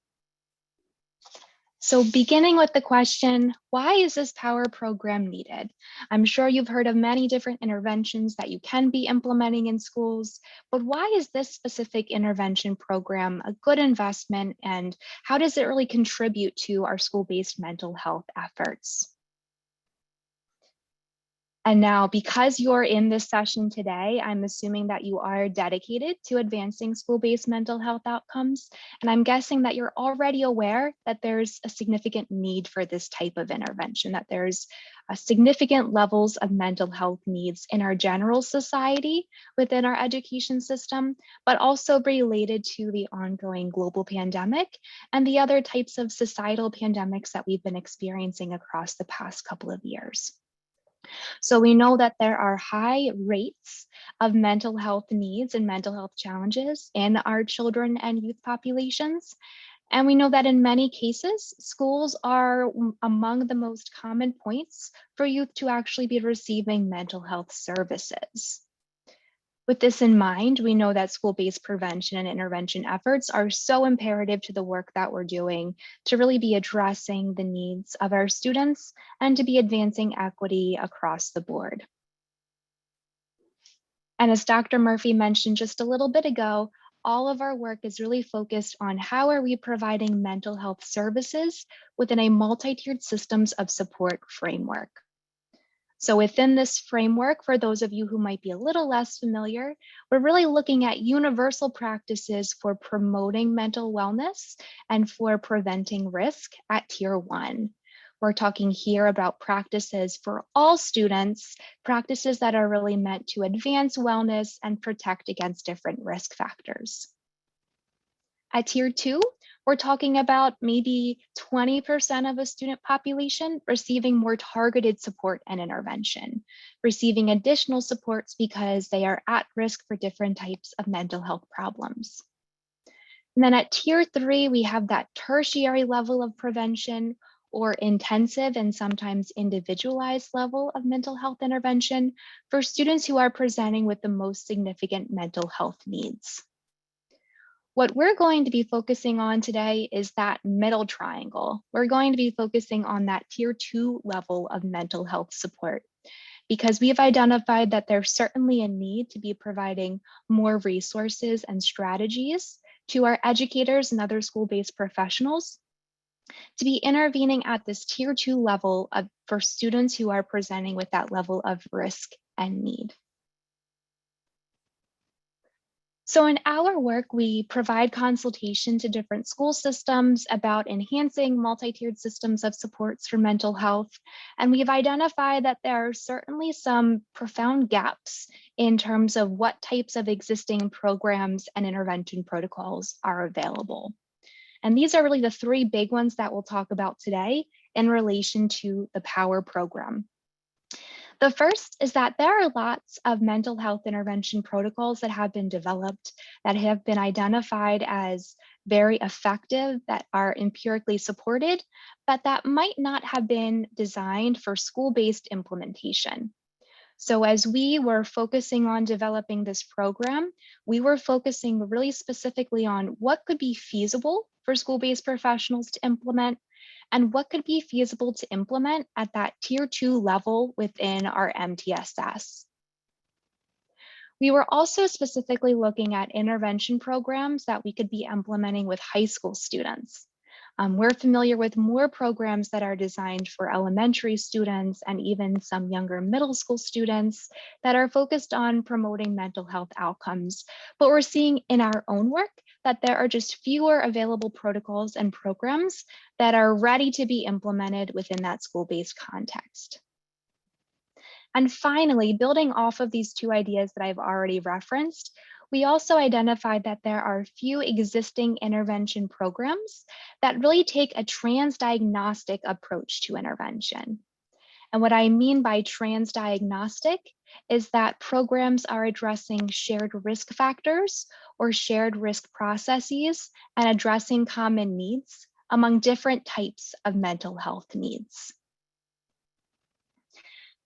S14: So beginning with the question, why is this POWER program needed? I'm sure you've heard of many different interventions that you can be implementing in schools, but why is this specific intervention program a good investment, and how does it really contribute to our school-based mental health efforts? And now, because you're in this session today, I'm assuming that you are dedicated to advancing school-based mental health outcomes. And I'm guessing that you're already aware that there's a significant need for this type of intervention, that there's significant levels of mental health needs in our general society within our education system, but also related to the ongoing global pandemic and the other types of societal pandemics that we've been experiencing across the past couple of years. So we know that there are high rates of mental health needs and mental health challenges in our children and youth populations. And we know that in many cases, schools are among the most common points for youth to actually be receiving mental health services. With this in mind, we know that school-based prevention and intervention efforts are so imperative to the work that we're doing to really be addressing the needs of our students and to be advancing equity across the board. And as Dr. Murphy mentioned just a little bit ago, all of our work is really focused on how are we providing mental health services within a multi-tiered systems of support framework. So within this framework, for those of you who might be a little less familiar, we're really looking at universal practices for promoting mental wellness and for preventing risk at Tier 1. We're talking here about practices for all students, practices that are really meant to advance wellness and protect against different risk factors. At Tier 2, we're talking about maybe 20% of a student population receiving more targeted support and intervention, receiving additional supports because they are at risk for different types of mental health problems. And then at Tier 3, we have that tertiary level of prevention or intensive and sometimes individualized level of mental health intervention for students who are presenting with the most significant mental health needs. What we're going to be focusing on today is that middle triangle. We're going to be focusing on that Tier 2 level of mental health support, because we've identified that there's certainly a need to be providing more resources and strategies to our educators and other school-based professionals to be intervening at this Tier 2 level for students who are presenting with that level of risk and need. So in our work, we provide consultation to different school systems about enhancing multi-tiered systems of supports for mental health. And we've identified that there are certainly some profound gaps in terms of what types of existing programs and intervention protocols are available. And these are really the three big ones that we'll talk about today in relation to the POWER program. The first is that there are lots of mental health intervention protocols that have been developed, that have been identified as very effective, that are empirically supported, but that might not have been designed for school-based implementation. So as we were focusing on developing this program, we were focusing really specifically on what could be feasible for school-based professionals to implement and what could be feasible to implement at that tier 2 level within our MTSS. We were also specifically looking at intervention programs that we could be implementing with high school students. We're familiar with more programs that are designed for elementary students and even some younger middle school students that are focused on promoting mental health outcomes. But we're seeing in our own work that there are just fewer available protocols and programs that are ready to be implemented within that school-based context. And finally, building off of these two ideas that I've already referenced, we also identified that there are few existing intervention programs that really take a transdiagnostic approach to intervention. And what I mean by transdiagnostic is that programs are addressing shared risk factors or shared risk processes and addressing common needs among different types of mental health needs.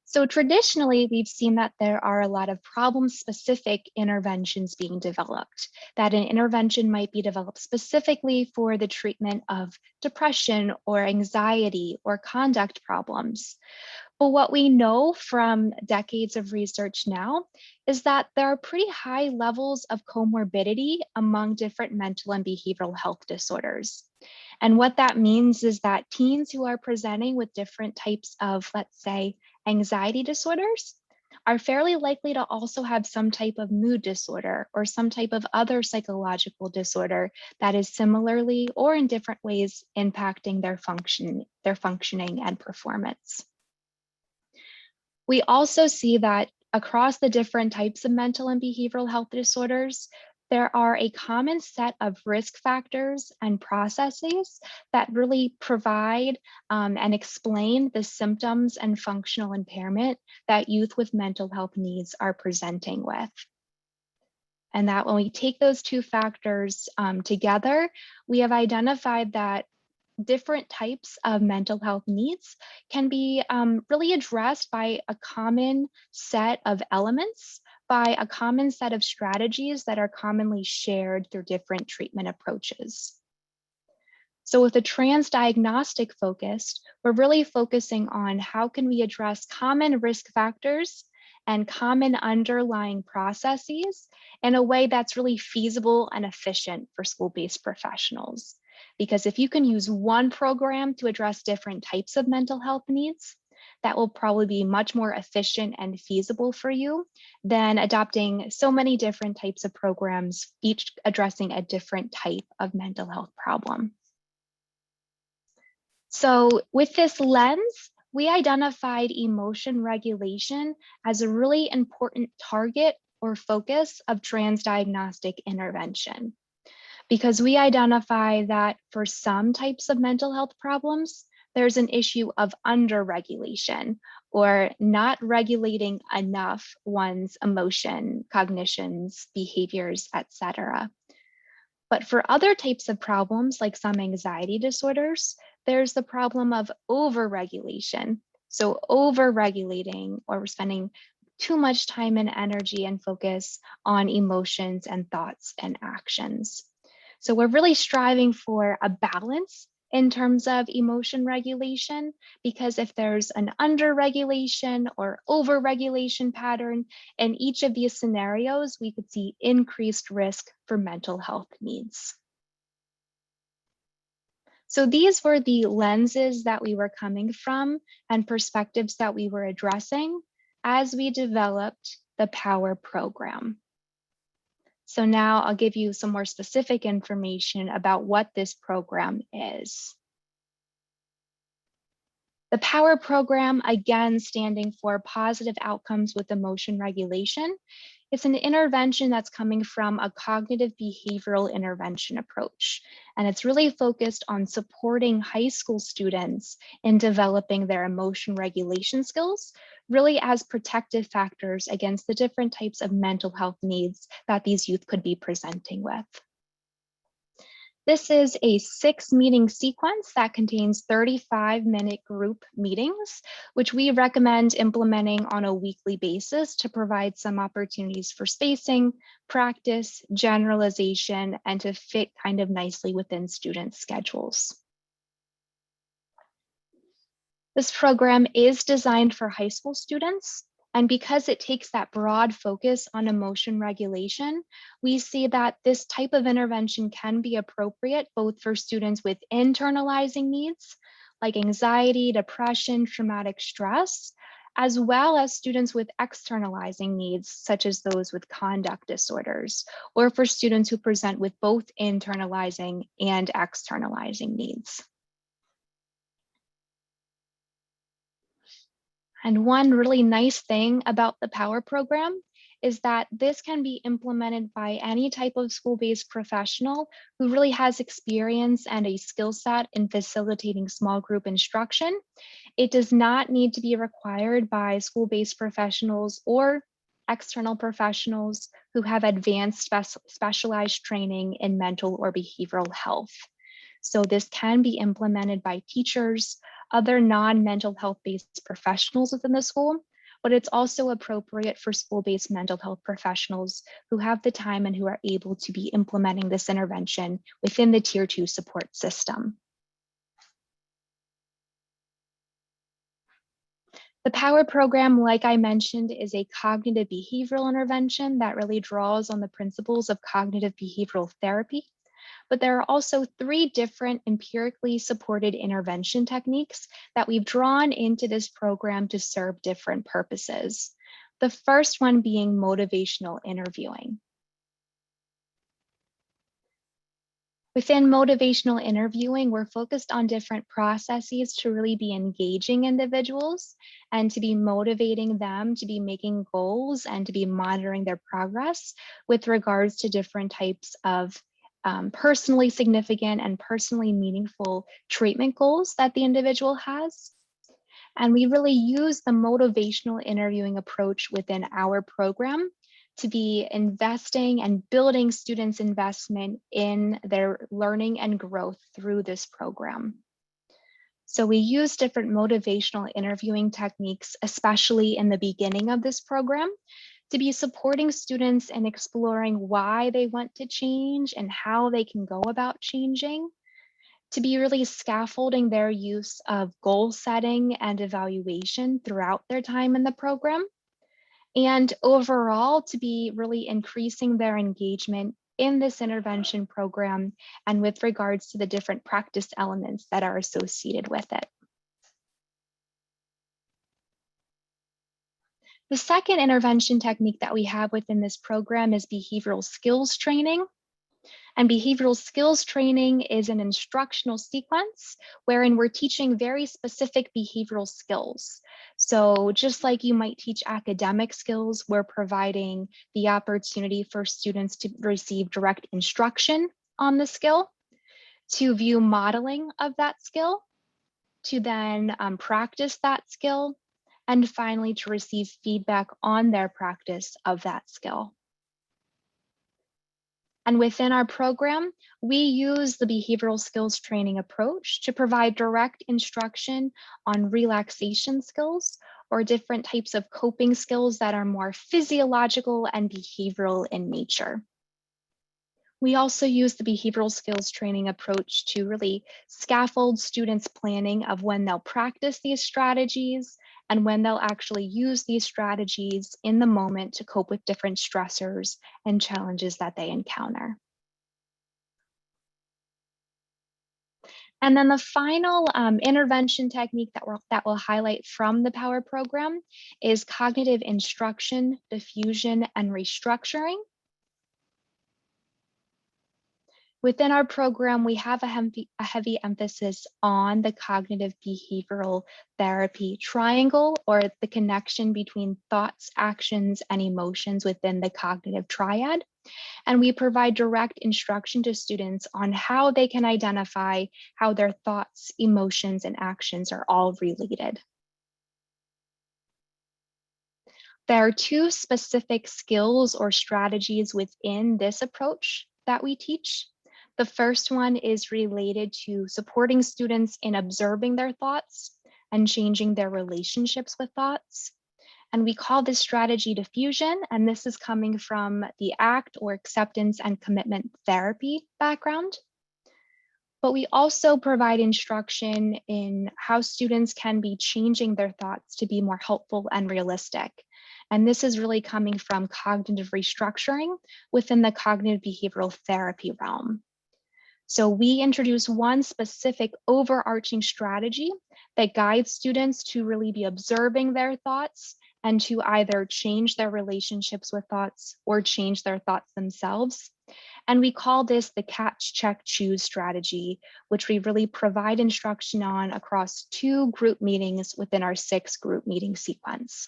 S14: So traditionally, we've seen that there are a lot of problem-specific interventions being developed, that an intervention might be developed specifically for the treatment of depression or anxiety or conduct problems. But what we know from decades of research now is that there are pretty high levels of comorbidity among different mental and behavioral health disorders. And what that means is that teens who are presenting with different types of, let's say, anxiety disorders are fairly likely to also have some type of mood disorder or some type of other psychological disorder that is similarly or in different ways impacting their functioning and performance. We also see that across the different types of mental and behavioral health disorders, there are a common set of risk factors and processes that really provide and explain the symptoms and functional impairment that youth with mental health needs are presenting with. And that when we take those two factors together, we have identified that different types of mental health needs can be really addressed by a common set of elements, by a common set of strategies that are commonly shared through different treatment approaches. So with a transdiagnostic focus, we're really focusing on how can we address common risk factors and common underlying processes in a way that's really feasible and efficient for school-based professionals. Because if you can use one program to address different types of mental health needs, that will probably be much more efficient and feasible for you than adopting so many different types of programs, each addressing a different type of mental health problem. So with this lens, we identified emotion regulation as a really important target or focus of transdiagnostic intervention. Because we identify that for some types of mental health problems, there's an issue of under-regulation or not regulating enough one's emotion, cognitions, behaviors, etc. But for other types of problems, like some anxiety disorders, there's the problem of over-regulation. So over-regulating or spending too much time and energy and focus on emotions and thoughts and actions. So we're really striving for a balance in terms of emotion regulation, because if there's an under-regulation or over-regulation pattern in each of these scenarios, we could see increased risk for mental health needs. So these were the lenses that we were coming from and perspectives that we were addressing as we developed the POWER program. So now I'll give you some more specific information about what this program is. The POWER program, again, standing for Positive Outcomes with Emotion Regulation. It's an intervention that's coming from a cognitive behavioral intervention approach. And it's really focused on supporting high school students in developing their emotion regulation skills, really as protective factors against the different types of mental health needs that these youth could be presenting with. This is a 6-meeting sequence that contains 35-minute group meetings, which we recommend implementing on a weekly basis to provide some opportunities for spacing, practice, generalization, and to fit kind of nicely within students' schedules. This program is designed for high school students, and because it takes that broad focus on emotion regulation, we see that this type of intervention can be appropriate both for students with internalizing needs, like anxiety, depression, traumatic stress, as well as students with externalizing needs, such as those with conduct disorders, or for students who present with both internalizing and externalizing needs. And one really nice thing about the POWER program is that this can be implemented by any type of school-based professional who really has experience and a skill set in facilitating small group instruction. It does not need to be required by school-based professionals or external professionals who have advanced specialized training in mental or behavioral health. So this can be implemented by teachers, other non-mental health-based professionals within the school, but it's also appropriate for school-based mental health professionals who have the time and who are able to be implementing this intervention within the Tier 2 support system. The POWER program, like I mentioned, is a cognitive behavioral intervention that really draws on the principles of cognitive behavioral therapy. But there are also 3 different empirically supported intervention techniques that we've drawn into this program to serve different purposes. The first one being motivational interviewing. Within motivational interviewing, we're focused on different processes to really be engaging individuals and to be motivating them to be making goals and to be monitoring their progress with regards to different types of personally significant and personally meaningful treatment goals that the individual has. And we really use the motivational interviewing approach within our program to be investing and building students' investment in their learning and growth through this program. So we use different motivational interviewing techniques, especially in the beginning of this program, to be supporting students in exploring why they want to change and how they can go about changing, to be really scaffolding their use of goal setting and evaluation throughout their time in the program, and overall to be really increasing their engagement in this intervention program and with regards to the different practice elements that are associated with it. The second intervention technique that we have within this program is behavioral skills training. And behavioral skills training is an instructional sequence wherein we're teaching very specific behavioral skills. So just like you might teach academic skills, we're providing the opportunity for students to receive direct instruction on the skill, to view modeling of that skill, to then practice that skill, and finally to receive feedback on their practice of that skill. And within our program, we use the behavioral skills training approach to provide direct instruction on relaxation skills or different types of coping skills that are more physiological and behavioral in nature. We also use the behavioral skills training approach to really scaffold students' planning of when they'll practice these strategies and when they'll actually use these strategies in the moment to cope with different stressors and challenges that they encounter. And then the final intervention technique that we'll highlight from the POWER program is cognitive instruction, diffusion, and restructuring. Within our program, we have a heavy emphasis on the cognitive behavioral therapy triangle, or the connection between thoughts, actions, and emotions within the cognitive triad. And we provide direct instruction to students on how they can identify how their thoughts, emotions, and actions are all related. There are 2 specific skills or strategies within this approach that we teach. The first one is related to supporting students in observing their thoughts and changing their relationships with thoughts. And we call this strategy diffusion, and this is coming from the ACT or acceptance and commitment therapy background. But we also provide instruction in how students can be changing their thoughts to be more helpful and realistic. And this is really coming from cognitive restructuring within the cognitive behavioral therapy realm. So we introduce one specific overarching strategy that guides students to really be observing their thoughts and to either change their relationships with thoughts or change their thoughts themselves. And we call this the catch, check, choose strategy, which we really provide instruction on across 2 group meetings within our 6 group meeting sequence.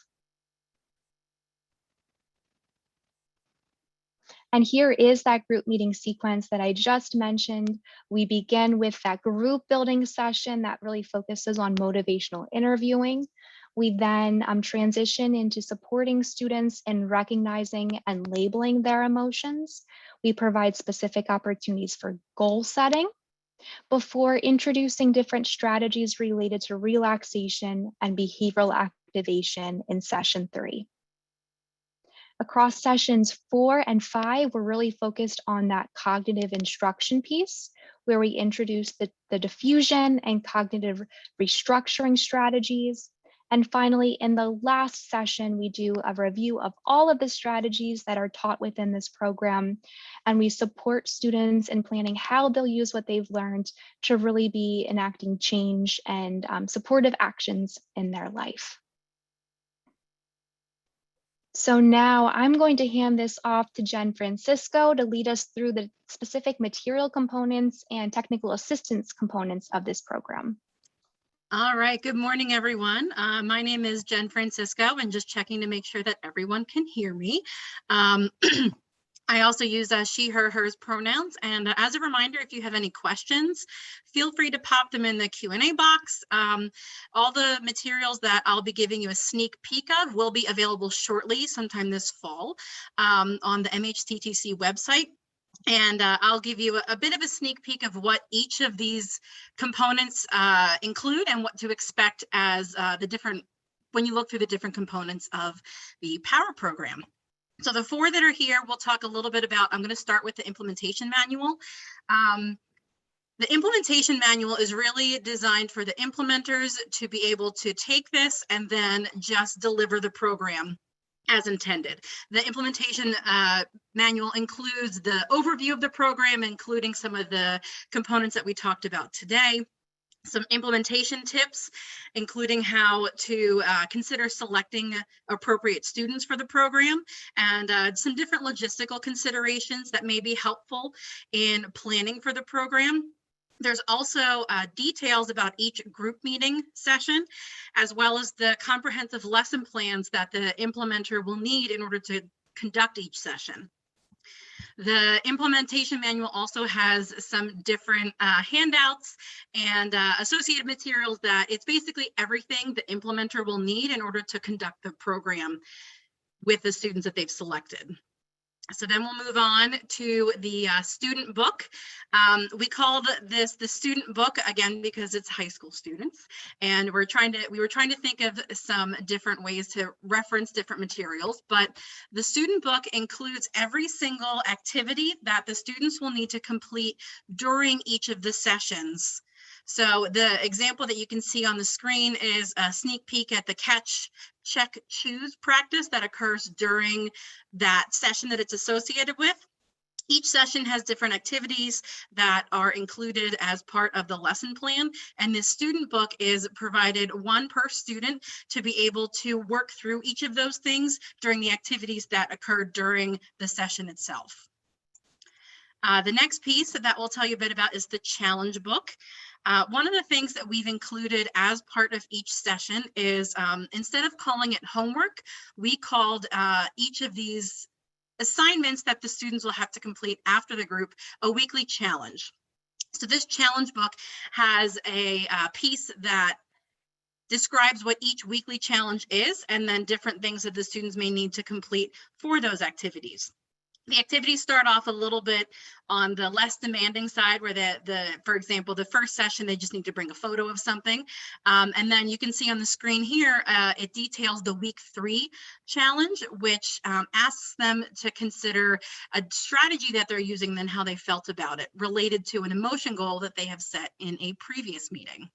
S14: And here is that group meeting sequence that I just mentioned. We begin with that group building session that really focuses on motivational interviewing. We then transition into supporting students in recognizing and labeling their emotions. We provide specific opportunities for goal setting before introducing different strategies related to relaxation and behavioral activation in session 3. Across sessions 4 and 5, we're really focused on that cognitive instruction piece, where we introduce the diffusion and cognitive restructuring strategies. And finally, in the last session, we do a review of all of the strategies that are taught within this program, and we support students in planning how they'll use what they've learned to really be enacting change and supportive actions in their life. So now I'm going to hand this off to Jen Francisco to lead us through the specific material components and technical assistance components of this program.
S15: All right, good morning, everyone. My name is Jen Francisco, and just checking to make sure that everyone can hear me. I also use she, her, hers pronouns. And as a reminder, if you have any questions, feel free to pop them in the Q&A box. All the materials that I'll be giving you a sneak peek of will be available shortly, sometime this fall, on the MHTTC website. And I'll give you a bit of a sneak peek of what each of these components include and what to expect as when you look through the different components of the POWER program. So the 4 that are here, we'll talk a little bit about. I'm going to start with the implementation manual. The implementation manual is really designed for the implementers to be able to take this and then just deliver the program as intended. The implementation manual includes the overview of the program, including some of the components that we talked about today. Some implementation tips, including how to consider selecting appropriate students for the program, and some different logistical considerations that may be helpful in planning for the program. There's also details about each group meeting session, as well as the comprehensive lesson plans that the implementer will need in order to conduct each session. The implementation manual also has some different handouts and associated materials that it's basically everything the implementer will need in order to conduct the program with the students that they've selected. So then we'll move on to the student book. We called this the student book, again, because it's high school students. And we were trying to think of some different ways to reference different materials, but the student book includes every single activity that the students will need to complete during each of the sessions. So the example that you can see on the screen is a sneak peek at the catch, check, choose practice that occurs during that session that it's associated with. Each session has different activities that are included as part of the lesson plan, and this student book is provided one per student to be able to work through each of those things during the activities that occurred during the session itself. The next piece that we'll tell you a bit about is the challenge book. One of the things that we've included as part of each session is instead of calling it homework, we called each of these assignments that the students will have to complete after the group a weekly challenge. So this challenge book has a piece that describes what each weekly challenge is and then different things that the students may need to complete for those activities. The activities start off a little bit on the less demanding side, where for example, the first session, they just need to bring a photo of something. And then you can see on the screen here, it details the week 3 challenge, which asks them to consider a strategy that they're using, then how they felt about it, related to an emotion goal that they have set in a previous meeting.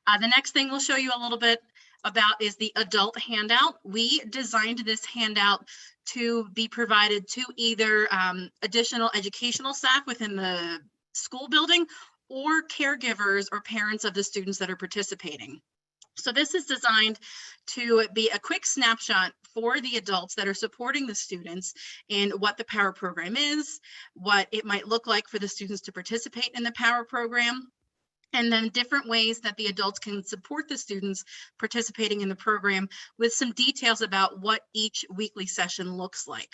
S15: The next thing we'll show you a little bit about is the adult handout. We designed this handout to be provided to either additional educational staff within the school building or caregivers or parents of the students that are participating. So this is designed to be a quick snapshot for the adults that are supporting the students in what the POWER program is, what it might look like for the students to participate in the POWER program, and then different ways that the adults can support the students participating in the program, with some details about what each weekly session looks like.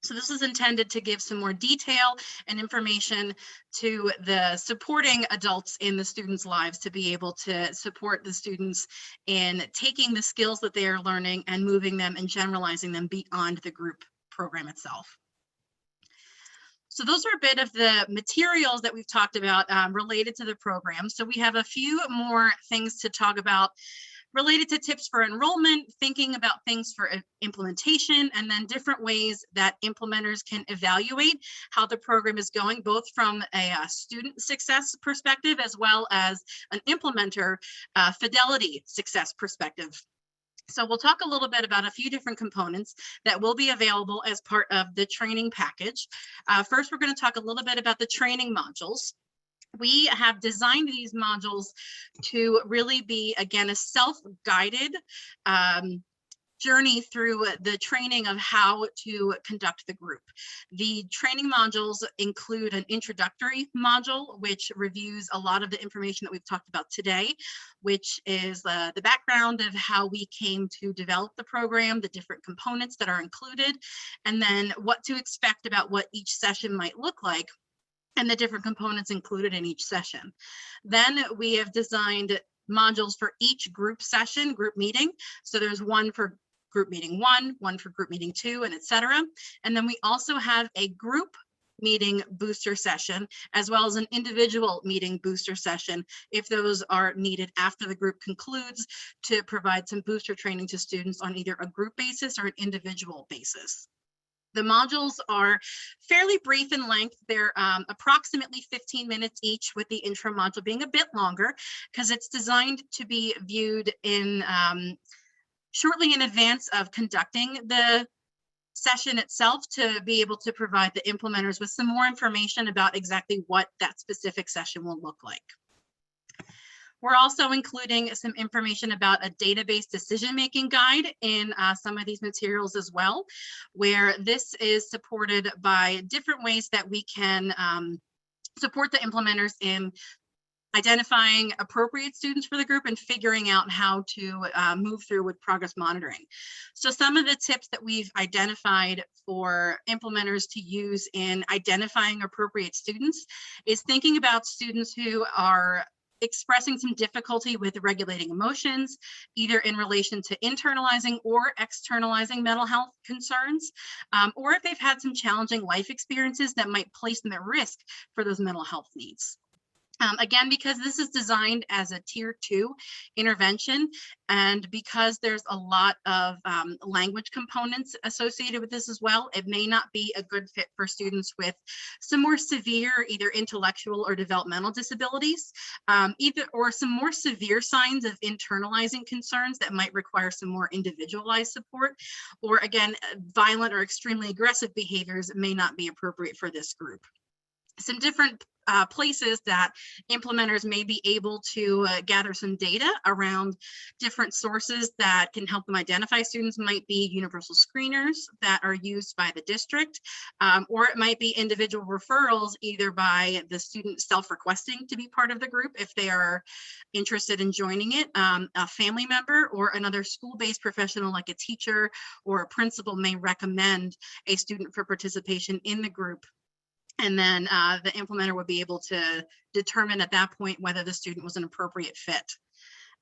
S15: So this is intended to give some more detail and information to the supporting adults in the students' lives, to be able to support the students in taking the skills that they are learning and moving them and generalizing them beyond the group program itself. So those are a bit of the materials that we've talked about related to the program. So we have a few more things to talk about related to tips for enrollment, thinking about things for implementation, and then different ways that implementers can evaluate how the program is going, both from a student success perspective as well as an implementer fidelity success perspective. So we'll talk a little bit about a few different components that will be available as part of the training package. First, we're going to talk a little bit about the training modules. We have designed these modules to really be, again, a self-guided journey through the training of how to conduct the group. The training modules include an introductory module, which reviews a lot of the information that we've talked about today, which is the background of how we came to develop the program, the different components that are included, and then what to expect about what each session might look like, and the different components included in each session. Then we have designed modules for each group session, group meeting. So there's one for group meeting 1, one for group meeting 2, and etc. And then we also have a group meeting booster session, as well as an individual meeting booster session, if those are needed after the group concludes, to provide some booster training to students on either a group basis or an individual basis. The modules are fairly brief in length. They're approximately 15 minutes each, with the intro module being a bit longer, because it's designed to be viewed in shortly in advance of conducting the session itself, to be able to provide the implementers with some more information about exactly what that specific session will look like. We're also including some information about a database decision-making guide in some of these materials as well, where this is supported by different ways that we can support the implementers in identifying appropriate students for the group and figuring out how to move through with progress monitoring. So some of the tips that we've identified for implementers to use in identifying appropriate students is thinking about students who are expressing some difficulty with regulating emotions, either in relation to internalizing or externalizing mental health concerns, or if they've had some challenging life experiences that might place them at risk for those mental health needs. Again, because this is designed as a tier 2 intervention, and because there's a lot of language components associated with this as well, it may not be a good fit for students with some more severe, either intellectual or developmental disabilities, or some more severe signs of internalizing concerns that might require some more individualized support, or again, violent or extremely aggressive behaviors may not be appropriate for this group. Some different places that implementers may be able to gather some data around different sources that can help them identify students might be universal screeners that are used by the district, or it might be individual referrals, either by the student self-requesting to be part of the group if they are interested in joining it, a family member or another school-based professional like a teacher or a principal may recommend a student for participation in the group. And then the implementer would be able to determine at that point whether the student was an appropriate fit.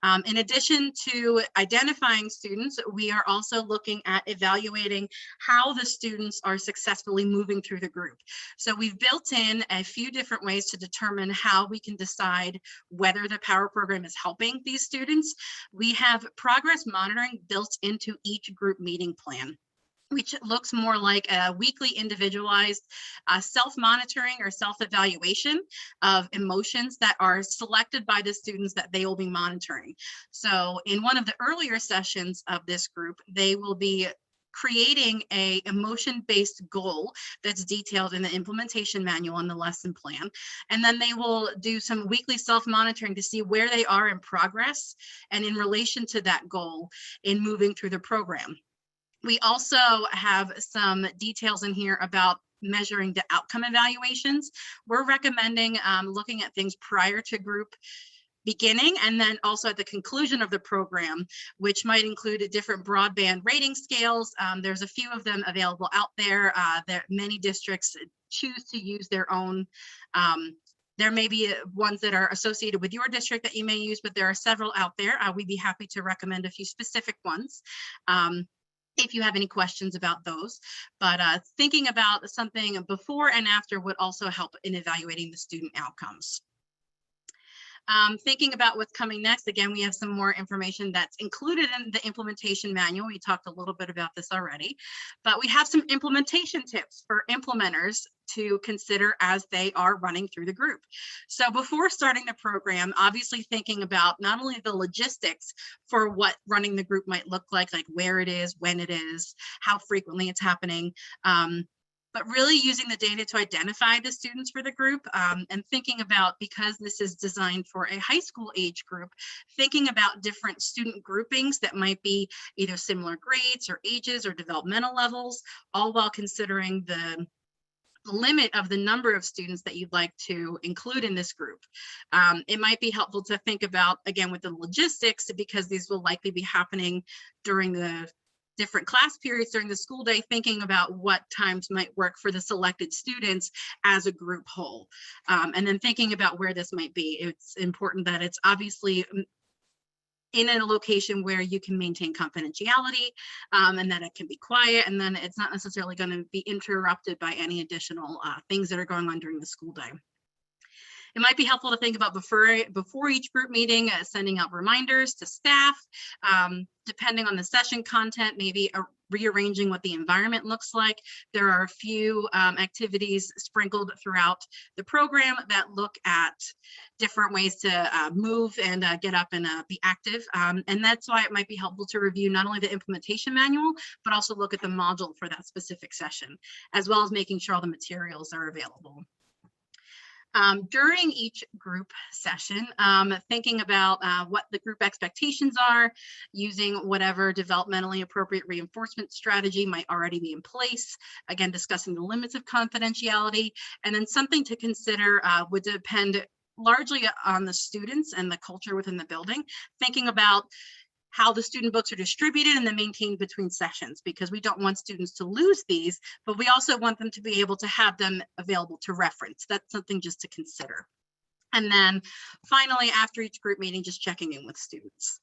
S15: In addition to identifying students, we are also looking at evaluating how the students are successfully moving through the group. So we've built in a few different ways to determine how we can decide whether the POWER program is helping these students. We have progress monitoring built into each group meeting plan, which looks more like a weekly individualized self-monitoring or self-evaluation of emotions that are selected by the students that they will be monitoring. So in one of the earlier sessions of this group, they will be creating a emotion-based goal that's detailed in the implementation manual and the lesson plan. And then they will do some weekly self-monitoring to see where they are in progress and in relation to that goal in moving through the program. We also have some details in here about measuring the outcome evaluations. We're recommending looking at things prior to group beginning and then also at the conclusion of the program, which might include a different broadband rating scales. There's a few of them available out there that many districts choose to use their own. There may be ones that are associated with your district that you may use, but there are several out there. We'd be happy to recommend a few specific ones if you have any questions about those. But thinking about something before and after would also help in evaluating the student outcomes. Thinking about what's coming next, again, we have some more information that's included in the implementation manual. We talked a little bit about this already, but we have some implementation tips for implementers to consider as they are running through the group. So before starting the program, obviously thinking about not only the logistics for what running the group might look like where it is, when it is, how frequently it's happening, but really using the data to identify the students for the group and thinking about, because this is designed for a high school age group, thinking about different student groupings that might be either similar grades or ages or developmental levels, all while considering the limit of the number of students that you'd like to include in this group. It might be helpful to think about, again, with the logistics, because these will likely be happening during the different class periods during the school day, thinking about what times might work for the selected students as a group whole. And then thinking about where this might be. It's important that it's obviously in a location where you can maintain confidentiality and that it can be quiet, and then it's not necessarily going to be interrupted by any additional things that are going on during the school day. It might be helpful to think about before each group meeting, sending out reminders to staff, depending on the session content, maybe rearranging what the environment looks like. There are a few activities sprinkled throughout the program that look at different ways to move and get up and be active. And that's why it might be helpful to review not only the implementation manual, but also look at the module for that specific session, as well as making sure all the materials are available. During each group session, thinking about what the group expectations are, using whatever developmentally appropriate reinforcement strategy might already be in place, again, discussing the limits of confidentiality, and then something to consider would depend largely on the students and the culture within the building, thinking about how the student books are distributed and then maintained between sessions, because we don't want students to lose these, but we also want them to be able to have them available to reference. That's something just to consider. And then finally, after each group meeting, just checking in with students.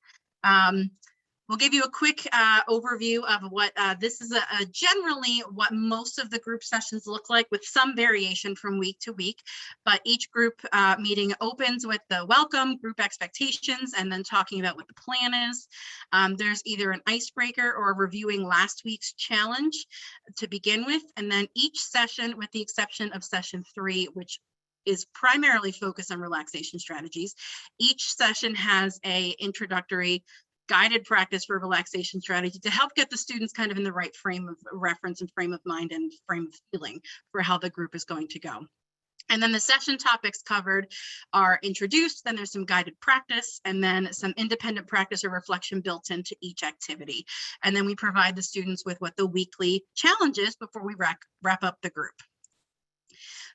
S15: We'll give you a quick overview of what this is generally what most of the group sessions look like, with some variation from week to week. But each group meeting opens with the welcome, group expectations, and then talking about what the plan is. There's either an icebreaker or reviewing last week's challenge to begin with. And then each session, with the exception of session 3, which is primarily focused on relaxation strategies, each session has an introductory guided practice for relaxation strategy to help get the students kind of in the right frame of reference and frame of mind and frame of feeling for how the group is going to go. And then the session topics covered are introduced, then there's some guided practice, and then some independent practice or reflection built into each activity. And then we provide the students with what the weekly challenge is before we wrap up the group.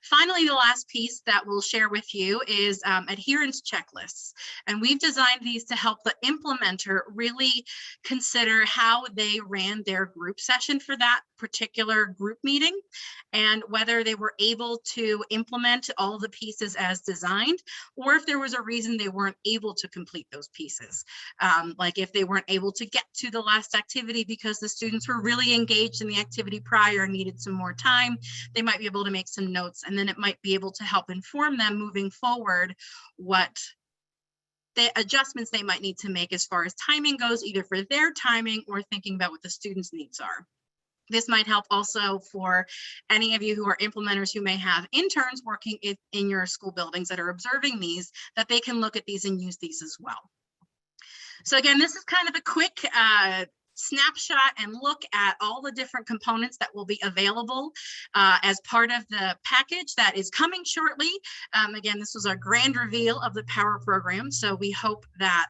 S15: Finally, the last piece that we'll share with you is adherence checklists. And we've designed these to help the implementer really consider how they ran their group session for that particular group meeting, and whether they were able to implement all the pieces as designed, or if there was a reason they weren't able to complete those pieces. Like if they weren't able to get to the last activity because the students were really engaged in the activity prior and needed some more time, they might be able to make some notes, and then it might be able to help inform them moving forward what the adjustments they might need to make as far as timing goes, either for their timing or thinking about what the students' needs are. This might help also for any of you who are implementers who may have interns working in your school buildings that are observing these, that they can look at these and use these as well. So again, this is kind of a quick snapshot and look at all the different components that will be available as part of the package that is coming shortly. Again, this was our grand reveal of the Power program. So we hope that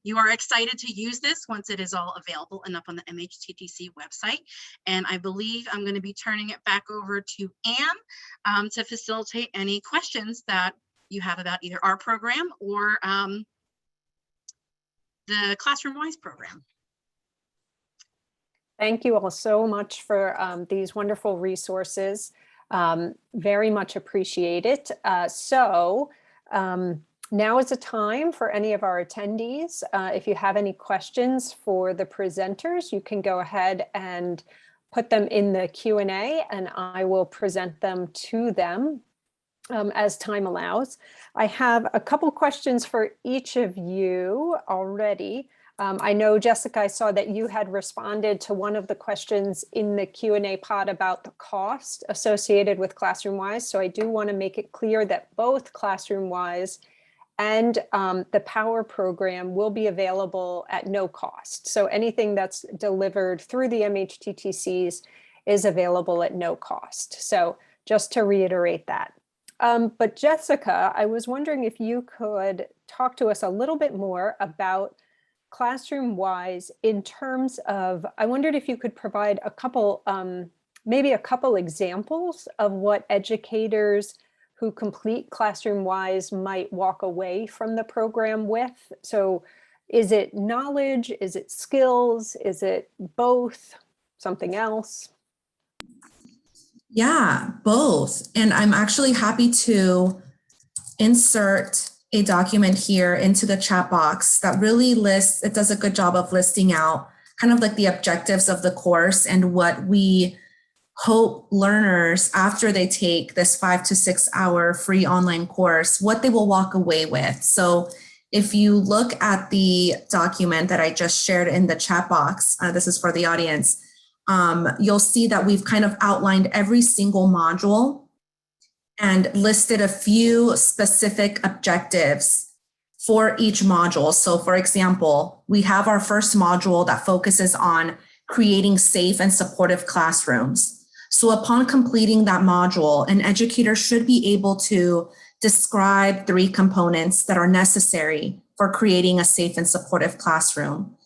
S15: you are excited to use this once it is all available and up on the MHTTC website. And I believe I'm going to be turning it back over to Anne to facilitate any questions that you have about either our program or the Classroom Wise program.
S1: Thank you all so much for these wonderful resources. Very much appreciate it. So now is the time for any of our attendees. If you have any questions for the presenters, you can go ahead and put them in the Q&A, and I will present them to them as time allows. I have a couple questions for each of you already. I know, Jessica, I saw that you had responded to one of the questions in the Q&A pod about the cost associated with Classroom Wise. So I do want to make it clear that both Classroom Wise and the Power program will be available at no cost. So anything that's delivered through the MHTTCs is available at no cost. So just to reiterate that. But Jessica, I was wondering if you could talk to us a little bit more about Classroom Wise in terms of, I wondered if you could provide a couple, maybe a couple examples of what educators who complete Classroom Wise might walk away from the program with. So is it knowledge? Is it skills? Is it both? Something else?
S2: Yeah, both. And I'm actually happy to insert a document here into the chat box that really lists, it does a good job of listing out kind of like the objectives of the course and what we hope learners, after they take this 5 to 6 hour free online course, what they will walk away with. So if you look at the document that I just shared in the chat box, this is for the audience, you'll see that we've kind of outlined every single module and listed a few specific objectives for each module. So for example, we have our first module that focuses on creating safe and supportive classrooms. So upon completing that module, an educator should be able to describe 3 components that are necessary for creating a safe and supportive classroom.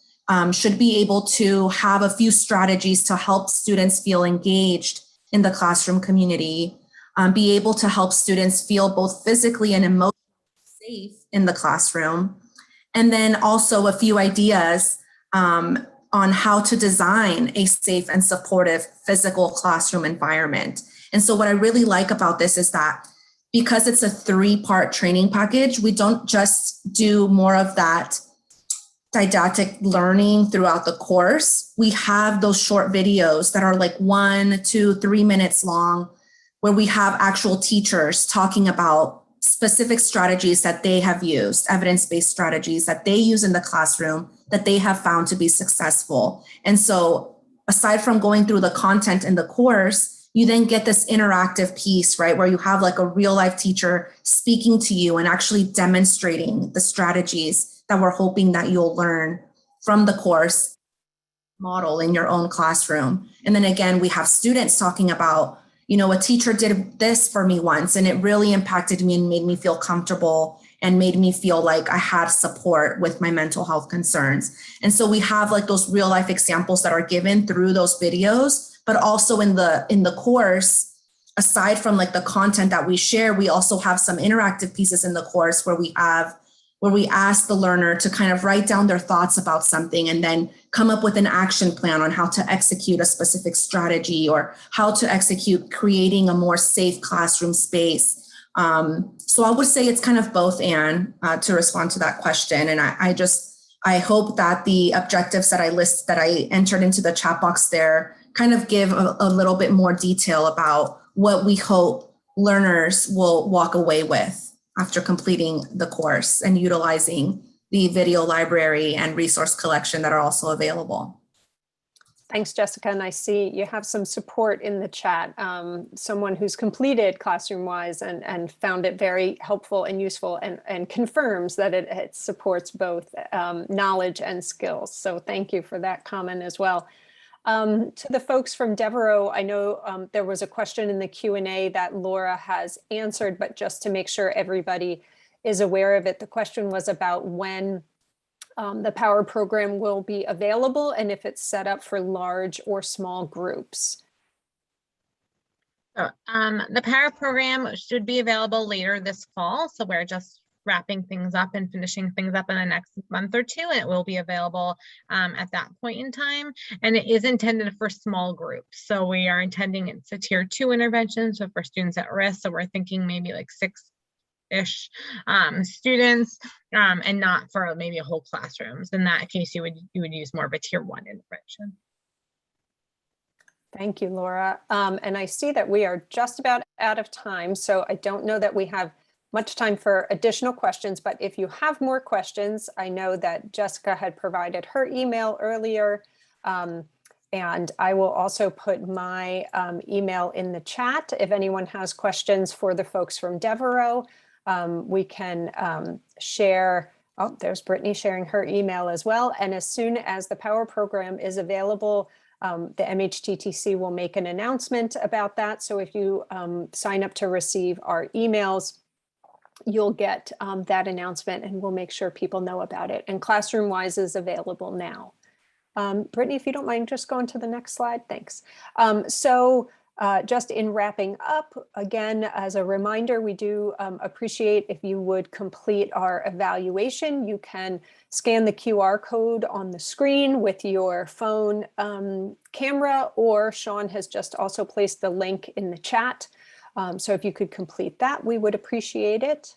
S2: Should be able to have a few strategies to help students feel engaged in the classroom community, be able to help students feel both physically and emotionally safe in the classroom, and then also a few ideas on how to design a safe and supportive physical classroom environment. And so what I really like about this is that because it's a 3-part training package, we don't just do more of that didactic learning throughout the course. We have those short videos that are like 1, 2, 3 minutes long, where we have actual teachers talking about specific strategies that they have used, evidence-based strategies that they use in the classroom that they have found to be successful. And so aside from going through the content in the course, you then get this interactive piece, right, where you have like a real life teacher speaking to you and actually demonstrating the strategies that we're hoping that you'll learn from the course model in your own classroom. And then again, we have students talking about, you know, a teacher did this for me once and it really impacted me and made me feel comfortable and made me feel like I had support with my mental health concerns. And so we have like those real life examples that are given through those videos, but also in the course, aside from like the content that we share, we also have some interactive pieces in the course where we ask the learner to kind of write down their thoughts about something and then come up with an action plan on how to execute a specific strategy or how to execute creating a more safe classroom space. So I would say it's kind of both, Anne, to respond to that question. And I hope that the objectives that I entered into the chat box there kind of give a little bit more detail about what we hope learners will walk away with after completing the course and utilizing the video library and resource collection that are also available.
S1: Thanks, Jessica. And I see you have some support in the chat. Someone who's completed ClassroomWise and found it very helpful and useful and confirms that it supports both knowledge and skills. So thank you for that comment as well. To the folks from Devereaux, I know there was a question in the Q&A that Laura has answered, but just to make sure everybody is aware of it, the question was about when the Power program will be available and if it's set up for large or small groups.
S16: The Power program should be available later this fall. So we're just wrapping things up and finishing things up in the next month or two, and it will be available at that point in time. And it is intended for small groups. So we are intending it's a tier 2 intervention. So for students at risk, so we're thinking maybe like 6-ish students, and not for maybe a whole classrooms. In that case, you would use more of a tier 1 intervention.
S1: Thank you, Laura. And I see that we are just about out of time, so I don't know that we have much time for additional questions, but if you have more questions, I know that Jessica had provided her email earlier, and I will also put my email in the chat. If anyone has questions for the folks from Devereaux, we can share. Oh, there's Brittany sharing her email as well. And as soon as the Power program is available, the MHTTC will make an announcement about that. So if you sign up to receive our emails, you'll get that announcement, and we'll make sure people know about it. And ClassroomWise is available now. Brittany, if you don't mind just going to the next slide, thanks. Just in wrapping up, again, as a reminder, we do appreciate if you would complete our evaluation. You can scan the QR code on the screen with your phone camera, or Sean has just also placed the link in the chat. So if you could complete that, we would appreciate it.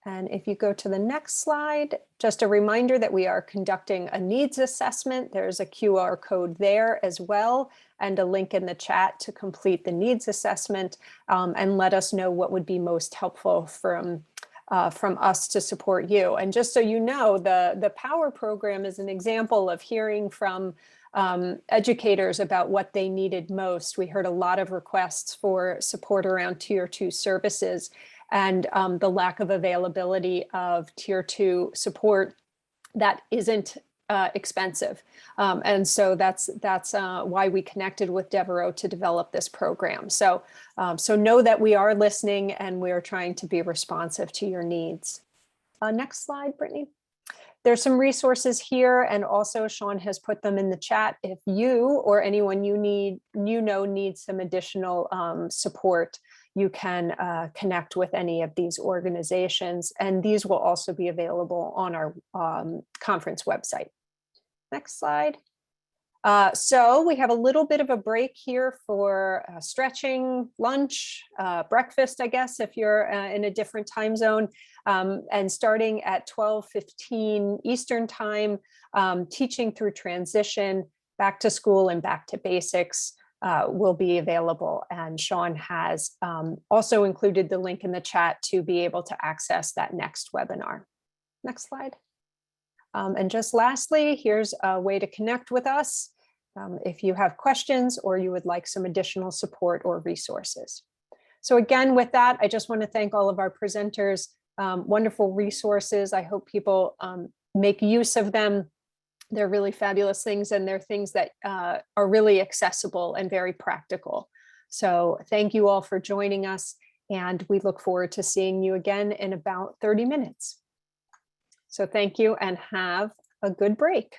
S1: And if you go to the next slide, just a reminder that we are conducting a needs assessment. There's a QR code there as well, and a link in the chat to complete the needs assessment, and let us know what would be most helpful from us to support you. And just so you know, the Power program is an example of hearing from educators about what they needed most. We heard a lot of requests for support around tier 2 services and the lack of availability of tier 2 support that isn't expensive. And so that's why we connected with Devereaux to develop this program. So know that we are listening and we are trying to be responsive to your needs. Next slide, Brittany. There's some resources here, and also Sean has put them in the chat. If you or anyone you know needs some additional support, you can connect with any of these organizations, and these will also be available on our conference website. Next slide. So we have a little bit of a break here for stretching, lunch, breakfast, I guess, if you're in a different time zone. And starting at 12:15 Eastern time, teaching through transition, back to school and back to basics will be available. And Sean has also included the link in the chat to be able to access that next webinar. Next slide. And just lastly, here's a way to connect with us if you have questions or you would like some additional support or resources. So again, with that, I just want to thank all of our presenters. Wonderful resources. I hope people make use of them. They're really fabulous things, and they're things that are really accessible and very practical. So thank you all for joining us, and we look forward to seeing you again in about 30 minutes. So thank you and have a good break.